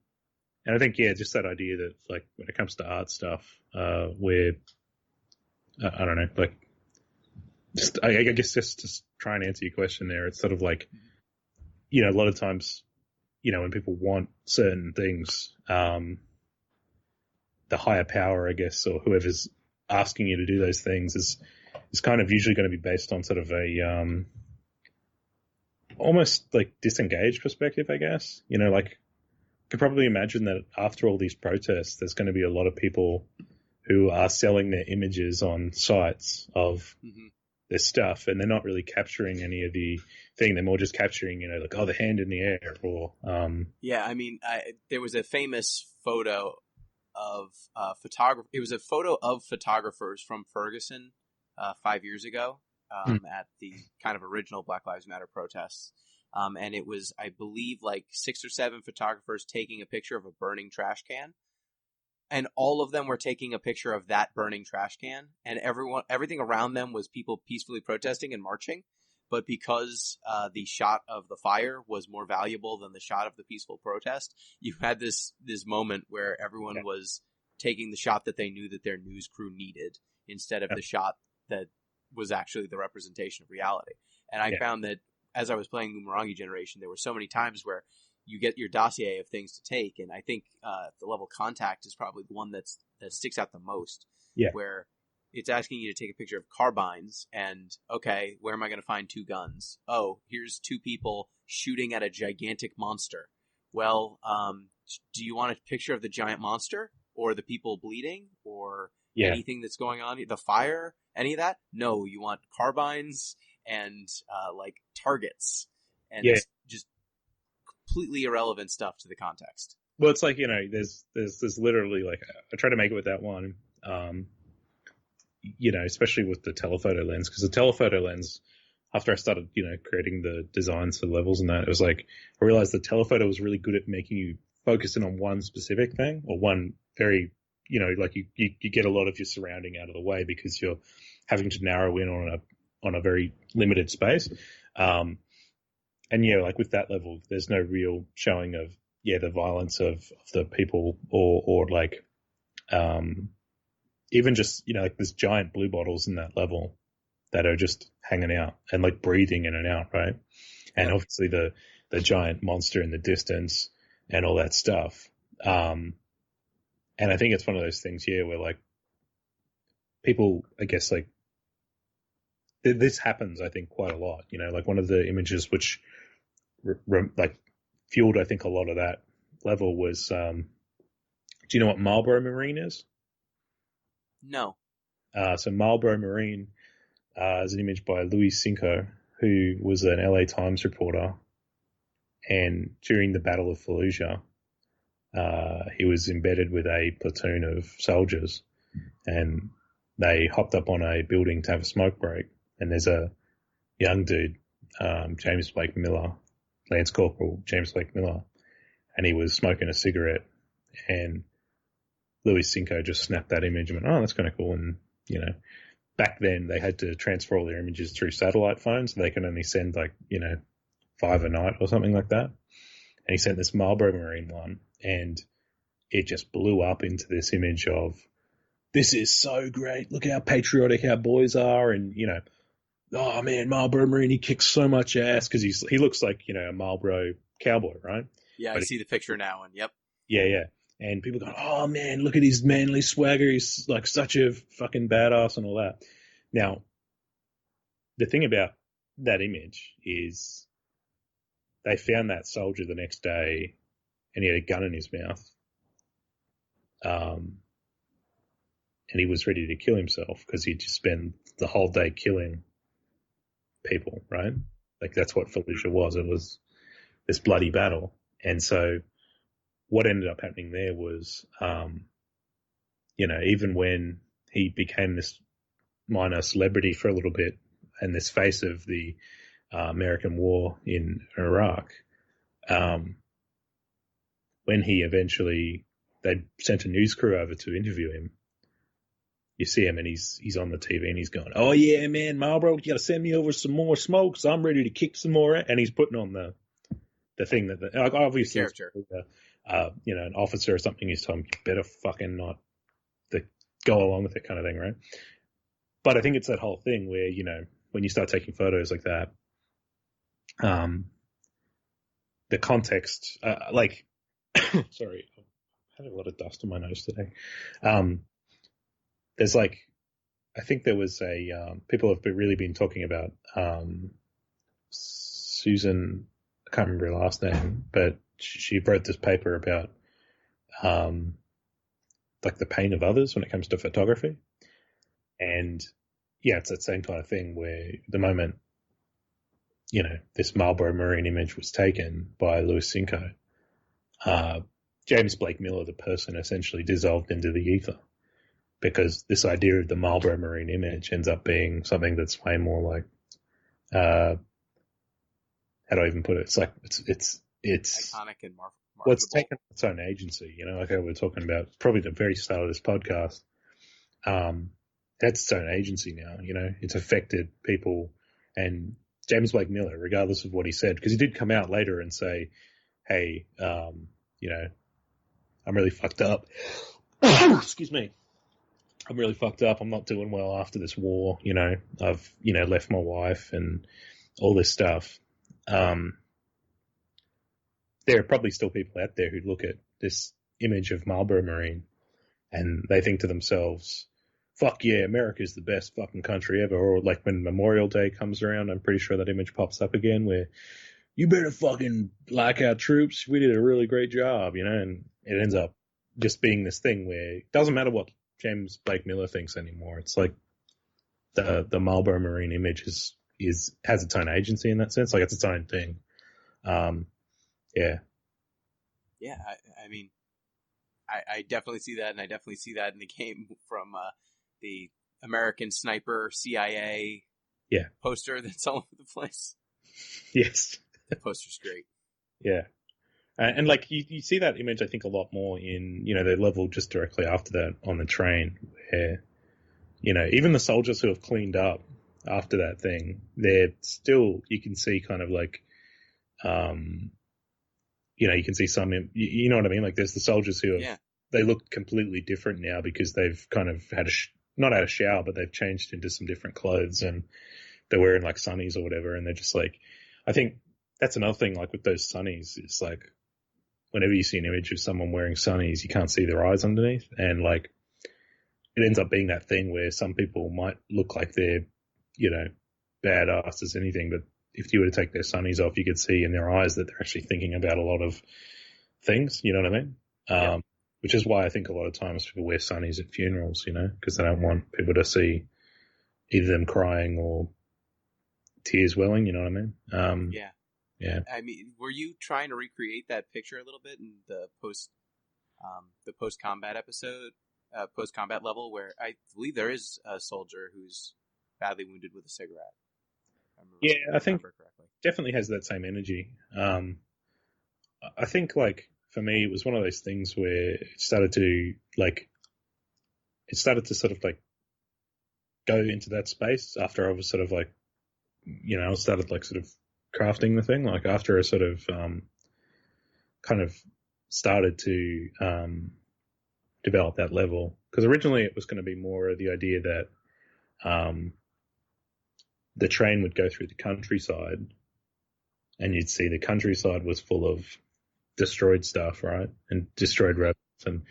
I think just that idea that like when it comes to art stuff, where I don't know, like, just I guess just to try and answer your question there, it's sort of like, a lot of times, when people want certain things, the higher power, I guess, or whoever's asking you to do those things is kind of usually going to be based on sort of a almost like disengaged perspective, I guess. Like, you could probably imagine that after all these protests, there's going to be a lot of people who are selling their images on sites of their stuff, and they're not really capturing any of the thing. They're more just capturing, like, the hand in the air, or I mean, there was a famous photo of photographer. It was a photo of photographers from Ferguson 5 years ago at the kind of original Black Lives Matter protests. And it was, I believe, like 6 or 7 photographers taking a picture of a burning trash can. And all of them were taking a picture of that burning trash can. And everything around them was people peacefully protesting and marching. But because the shot of the fire was more valuable than the shot of the peaceful protest, you had this moment where everyone was taking the shot that they knew that their news crew needed instead of the shot that was actually the representation of reality. And I found that as I was playing Umurangi Generation, there were so many times where you get your dossier of things to take, and I think the level contact is probably the one that sticks out the most. Yeah. Where it's asking you to take a picture of carbines, and okay, where am I going to find 2 guns? Oh, here's 2 people shooting at a gigantic monster. Well, do you want a picture of the giant monster, or the people bleeding, or anything that's going on? The fire, any of that? No, you want carbines and like targets, and it's just completely irrelevant stuff to the context. Well, it's like, there's literally, like, I try to make it with that one, especially with the telephoto lens, because the telephoto lens, after I started, creating the designs for levels and that, it was like, I realized the telephoto was really good at making you focus in on one specific thing, or one very, like you get a lot of your surrounding out of the way because you're having to narrow in on a very limited space. And like with that level, there's no real showing of, the violence of the people or like, even just, like there's giant blue bottles in that level that are just hanging out and like breathing in and out. Right. And obviously the giant monster in the distance and all that stuff. And I think it's one of those things here where like people, I guess, like this happens, I think, quite a lot, like one of the images which like fueled, I think, a lot of that level was, do you know what Marlboro Marine is? No. So Marlboro Marine is an image by Louis Cinco, who was an LA Times reporter. And during the Battle of Fallujah, he was embedded with a platoon of soldiers, and they hopped up on a building to have a smoke break. And there's a young dude, James Blake Miller, Lance Corporal James Blake Miller, and he was smoking a cigarette, and Louis Cinco just snapped that image and went, oh, that's kind of cool. And, back then they had to transfer all their images through satellite phones, and they can only send 5 a night or something like that. And he sent this Marlboro Marine one, and it just blew up into this image of, this is so great. Look how patriotic our boys are. And, oh man, Marlboro Marine, he kicks so much ass, because he looks like, a Marlboro cowboy, right? Yeah, but I see the picture now, and yep. Yeah. And people go, oh man, look at his manly swagger. He's like such a fucking badass and all that. Now, the thing about that image is they found that soldier the next day, and he had a gun in his mouth. and he was ready to kill himself because he'd just spent the whole day killing people, right? Like that's what Fallujah was. It was this bloody battle. And so what ended up happening there was, even when he became this minor celebrity for a little bit and this face of the American war in Iraq, when he eventually, they sent a news crew over to interview him, you see him and he's on the TV and he's going, "Oh yeah, man, Marlboro, you got to send me over some more smoke because I'm ready to kick some more." And he's putting on the thing that obviously character, an officer or something is telling him, "You better fucking not go along with it," kind of thing, right? But I think it's that whole thing where when you start taking photos like that, the context, sorry, I had a lot of dust on my nose today. There's I think there was people have really been talking about Susan, I can't remember her last name, but she wrote this paper about the pain of others when it comes to photography. And yeah, it's that same kind of thing where the moment, this Marlboro Marine image was taken by Louis Cinco, James Blake Miller, the person, essentially dissolved into the ether. Because this idea of the Marlboro Marine image ends up being something that's way more like, how do I even put it? It's iconic and marketable. Well, it's taken its own agency, like we were talking about probably the very start of this podcast. That's its own agency now, it's affected people. And James Blake Miller, regardless of what he said, because he did come out later and say, "Hey, I'm really fucked up." Excuse me. I'm really fucked up. I'm not doing well after this war. I've, left my wife and all this stuff. There are probably still people out there who look at this image of Marlboro Marine and they think to themselves, "Fuck yeah, America's the best fucking country ever." Or when Memorial Day comes around, I'm pretty sure that image pops up again where "You better fucking like our troops. We did a really great job," and it ends up just being this thing where it doesn't matter what James Blake Miller thinks anymore. It's like the Marlboro Marine image has its own agency in that sense. It's its own thing. Yeah. Yeah, I mean, I definitely see that, and I definitely see that in the game from the American Sniper CIA poster that's all over the place. Yes. The poster's great. Yeah. And you see that image, I think, a lot more in, the level just directly after that on the train where, even the soldiers who have cleaned up after that thing, they're still, you can see kind of you can see some, you know what I mean? There's the soldiers who have, they look completely different now because they've kind of had not had a shower, but they've changed into some different clothes and they're wearing sunnies or whatever. And they're just I think that's another thing, with those sunnies, it's whenever you see an image of someone wearing sunnies, you can't see their eyes underneath. And it ends up being that thing where some people might look like they're, badass as anything. But if you were to take their sunnies off, you could see in their eyes that they're actually thinking about a lot of things. You know what I mean? Which is why I think a lot of times people wear sunnies at funerals, because they don't want people to see either them crying or tears welling. You know what I mean? Yeah. I mean, were you trying to recreate that picture a little bit in the post-combat episode, post-combat level, where I believe there is a soldier who's badly wounded with a cigarette? I think definitely has that same energy. I think for me, it was one of those things where it started to sort of go into that space after I was sort of I started sort of crafting the thing, after I sort of kind of started to develop that level. Because originally it was going to be more of the idea that the train would go through the countryside and you'd see the countryside was full of destroyed stuff, right? And destroyed roads. And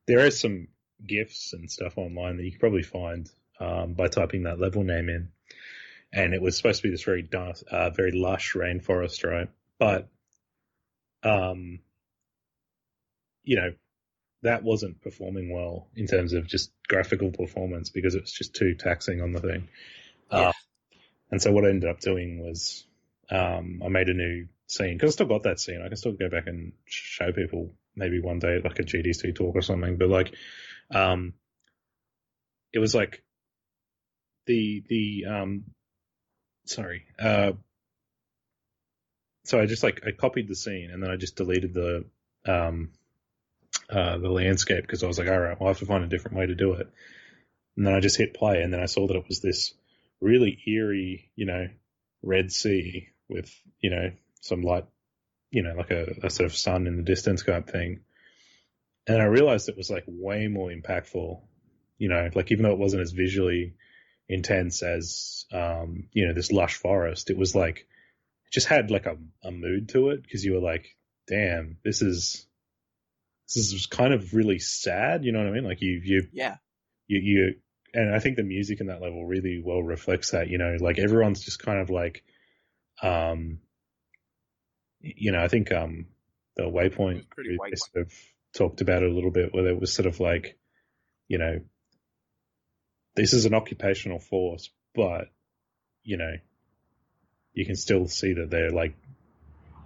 there is some GIFs and stuff online that you could probably find by typing that level name in. And it was supposed to be this very very lush rainforest, right? But, that wasn't performing well in terms of just graphical performance because it was just too taxing on the thing. Yeah. And so what I ended up doing was I made a new scene because I still got that scene. I can still go back and show people maybe one day at like a GDC talk or something. But like, it was like sorry. So I just I copied the scene and then I just deleted the landscape because I was like, all right, well, I have to find a different way to do it. And then I just hit play and then I saw that it was this really eerie, Red Sea with, some light, like a sort of sun in the distance type thing. And I realized it was like way more impactful, like even though it wasn't as visually intense as, this lush forest, it was like, it just had like a mood to it because you were like, damn, this is kind of really sad. You know what I mean? Like you and I think the music in that level really well reflects that, like everyone's just kind of like, I think, the Waypoint, they sort of talked about it a little bit where it was sort of like, this is an occupational force, but, you can still see that they're like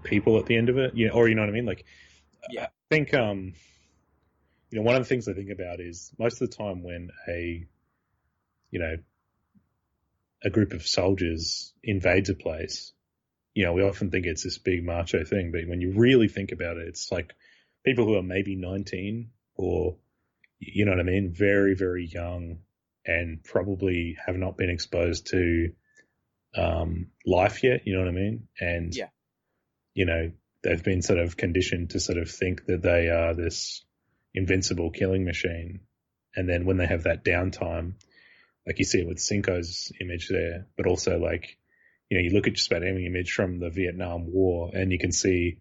people at the end of it, or you know what I mean? Like, yeah. I think, one of the things I think about is most of the time when a group of soldiers invades a place, we often think it's this big macho thing, but when you really think about it, it's like people who are maybe 19 or, you know what I mean, very, very young and probably have not been exposed to life yet, you know what I mean? And, they've been sort of conditioned to sort of think that they are this invincible killing machine. And then when they have that downtime, like you see it with Cinco's image there, but also like, you look at just about any image from the Vietnam War and you can see,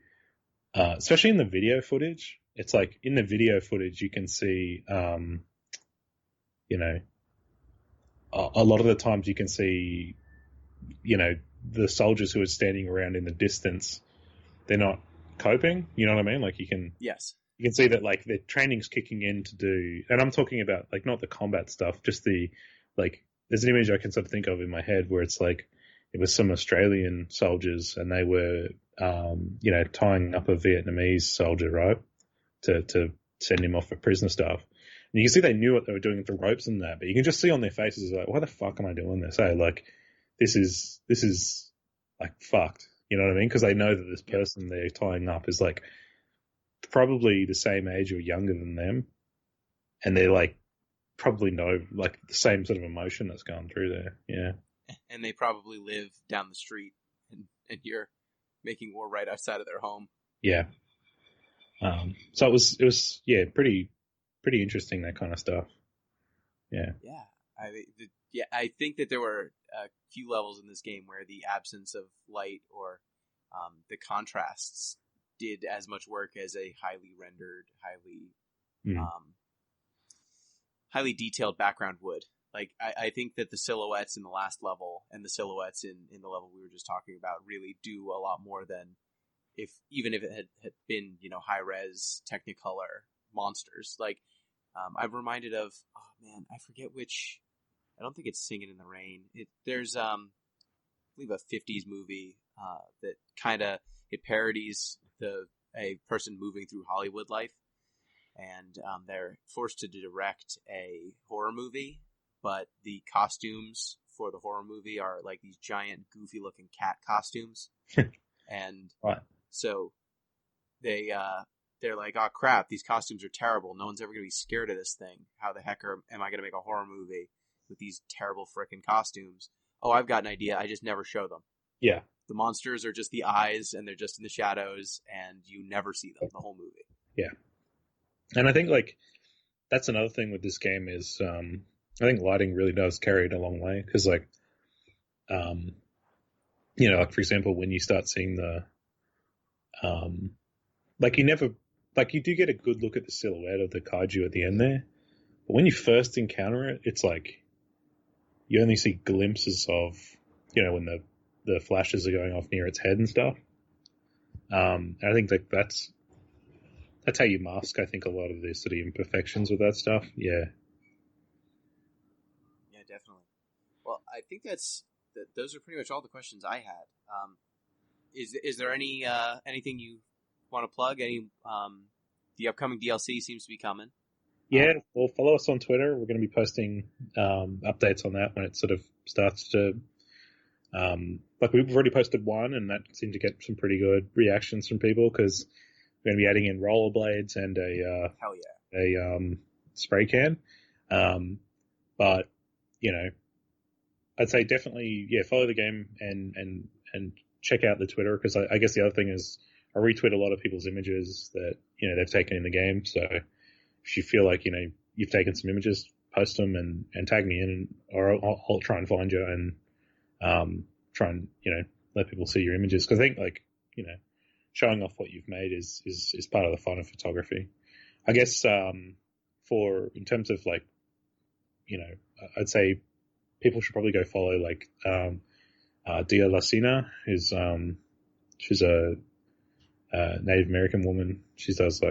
especially in the video footage, it's like in the video footage, you can see, a lot of the times you can see, the soldiers who are standing around in the distance, they're not coping. You know what I mean? Like you can see that like their training's kicking in to do, and I'm talking about like not the combat stuff, just the like. There's an image I can sort of think of in my head where it's like it was some Australian soldiers and they were, tying up a Vietnamese soldier, right, to send him off for prisoner stuff. And you can see they knew what they were doing with the ropes and that, but you can just see on their faces like, why the fuck am I doing this? Hey, like this is like fucked. You know what I mean? Because they know that this person they're tying up is like probably the same age or younger than them. And they're like probably know like the same sort of emotion that's going through there. Yeah. And they probably live down the street and you're making war right outside of their home. Yeah. So it was pretty interesting, that kind of stuff. Yeah. Yeah. I think that there were a few levels in this game where the absence of light or the contrasts did as much work as a highly rendered, highly detailed background would. Like, I think that the silhouettes in the last level and the silhouettes in the level we were just talking about really do a lot more than even if it had been, high res Technicolor monsters. Like, I'm reminded of, oh man, I forget which. I don't think it's Singing in the Rain. There's, I believe, a 50s movie that kind of it parodies a person moving through Hollywood life, and they're forced to direct a horror movie, but the costumes for the horror movie are like these giant, goofy-looking cat costumes, and right. So they're like, oh crap, these costumes are terrible. No one's ever going to be scared of this thing. How the heck am I going to make a horror movie with these terrible frickin' costumes? Oh, I've got an idea. I just never show them. Yeah. The monsters are just the eyes, and they're just in the shadows, and you never see them the whole movie. Yeah. And I think, like, that's another thing with this game is I think lighting really does carry it a long way. Because, like, like, for example, when you start seeing the you do get a good look at the silhouette of the kaiju at the end there. But when you first encounter it, it's like you only see glimpses of, when the flashes are going off near its head and stuff. And I think that's that's how you mask, I think, a lot of the sort of imperfections with that stuff. Yeah. Yeah, definitely. Well, I think those are pretty much all the questions I had. Is there anything you want to plug? The upcoming DLC seems to be coming. Yeah, well, follow us on Twitter. We're going to be posting updates on that when it sort of starts to. Like we've already posted one, and that seemed to get some pretty good reactions from people because we're going to be adding in rollerblades and Hell yeah. a spray can. But you know, I'd say definitely follow the game and check out the Twitter because I guess the other thing is I retweet a lot of people's images that they've taken in the game. So if you feel like you've taken some images, post them and tag me in, or I'll try and find you and try and let people see your images because I think showing off what you've made is part of the fun of photography. I guess in terms of I'd say people should probably go follow Dia Lacina, she's a Native American woman. She does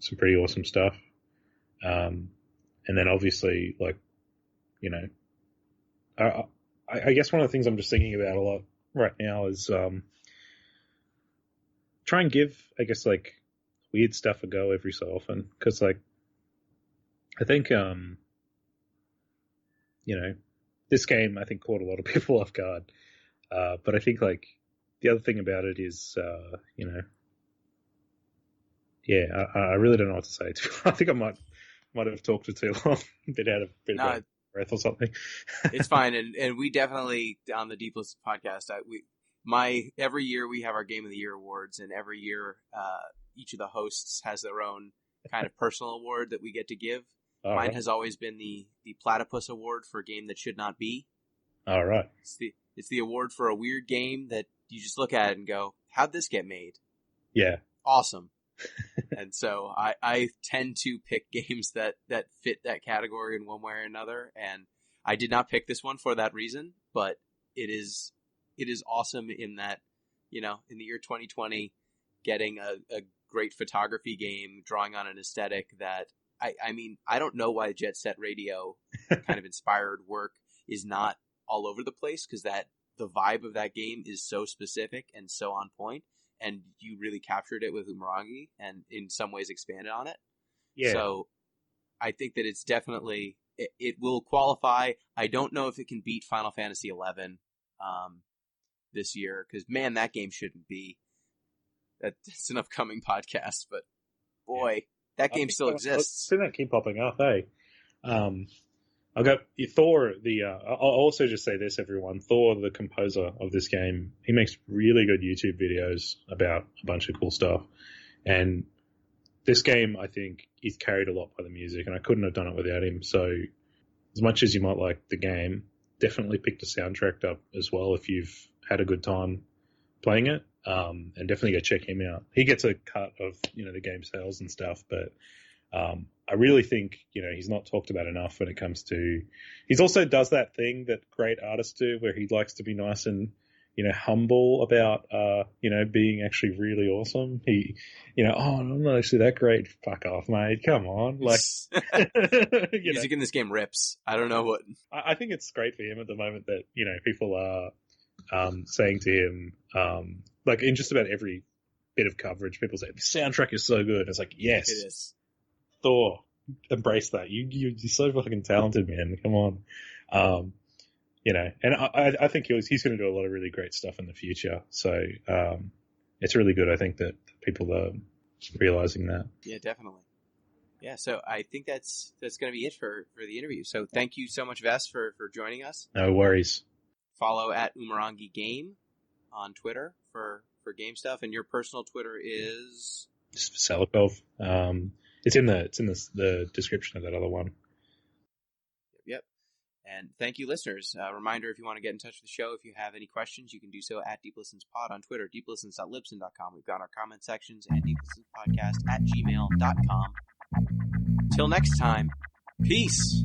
some pretty awesome stuff. And then obviously I guess one of the things I'm just thinking about a lot right now is try and give, I guess, weird stuff a go every so often. Because, I think, this game, I think, caught a lot of people off guard. But I think, the other thing about it is, I really don't know what to say. I think I might have talked for too long, a bit out of breath or something. It's fine, and we definitely on the Deep List podcast. Every year we have our Game of the Year awards, and every year each of the hosts has their own kind of personal award that we get to give. All Mine right. has always been the Platypus Award for a game that should not be. All right. It's the award for a weird game that you just look at it and go, "How'd this get made?" Yeah. Awesome. And so I tend to pick games that fit that category in one way or another. And I did not pick this one for that reason, but it is awesome in that, in the year 2020, getting a great photography game, drawing on an aesthetic that I don't know why Jet Set Radio kind of inspired work is not all over the place because the vibe of that game is so specific and so on point. And you really captured it with Umurangi and in some ways expanded on it. Yeah. So I think that it's definitely, it will qualify. I don't know if it can beat Final Fantasy XI this year because, man, that game shouldn't be. That's an upcoming podcast, but boy, that game still exists. I've seen that keep popping up, hey? I've got Thor, I'll also just say this, everyone. Thor, the composer of this game, he makes really good YouTube videos about a bunch of cool stuff. And this game, I think, is carried a lot by the music, and I couldn't have done it without him. So as much as you might like the game, definitely pick the soundtrack up as well if you've had a good time playing it. And definitely go check him out. He gets a cut of, the game sales and stuff, but I really think, he's not talked about enough when it comes to, he's also does that thing that great artists do where he likes to be nice and, humble about, being actually really awesome. He, I'm not actually that great. Fuck off, mate. Come on. Music in this game rips. I don't know what. I think it's great for him at the moment that, people are, saying to him, in just about every bit of coverage, people say, the soundtrack is so good. It's like, yes. It is. Thor, embrace that. You're so fucking talented, man. Come on. And I think he's going to do a lot of really great stuff in the future. So it's really good, I think, that people are realizing that. Yeah, definitely. Yeah, so I think that's going to be it for the interview. So thank you so much, Ves, for joining us. No worries. Follow at Umurangi Game on Twitter for game stuff, and your personal Twitter is Just Veselekov. It's in the description of that other one. Yep. And thank you, listeners. Reminder, if you want to get in touch with the show, if you have any questions, you can do so at DeepListensPod on Twitter, deeplistens.libsyn.com. We've got our comment sections, and deeplistenspodcast@gmail.com. Till next time, peace.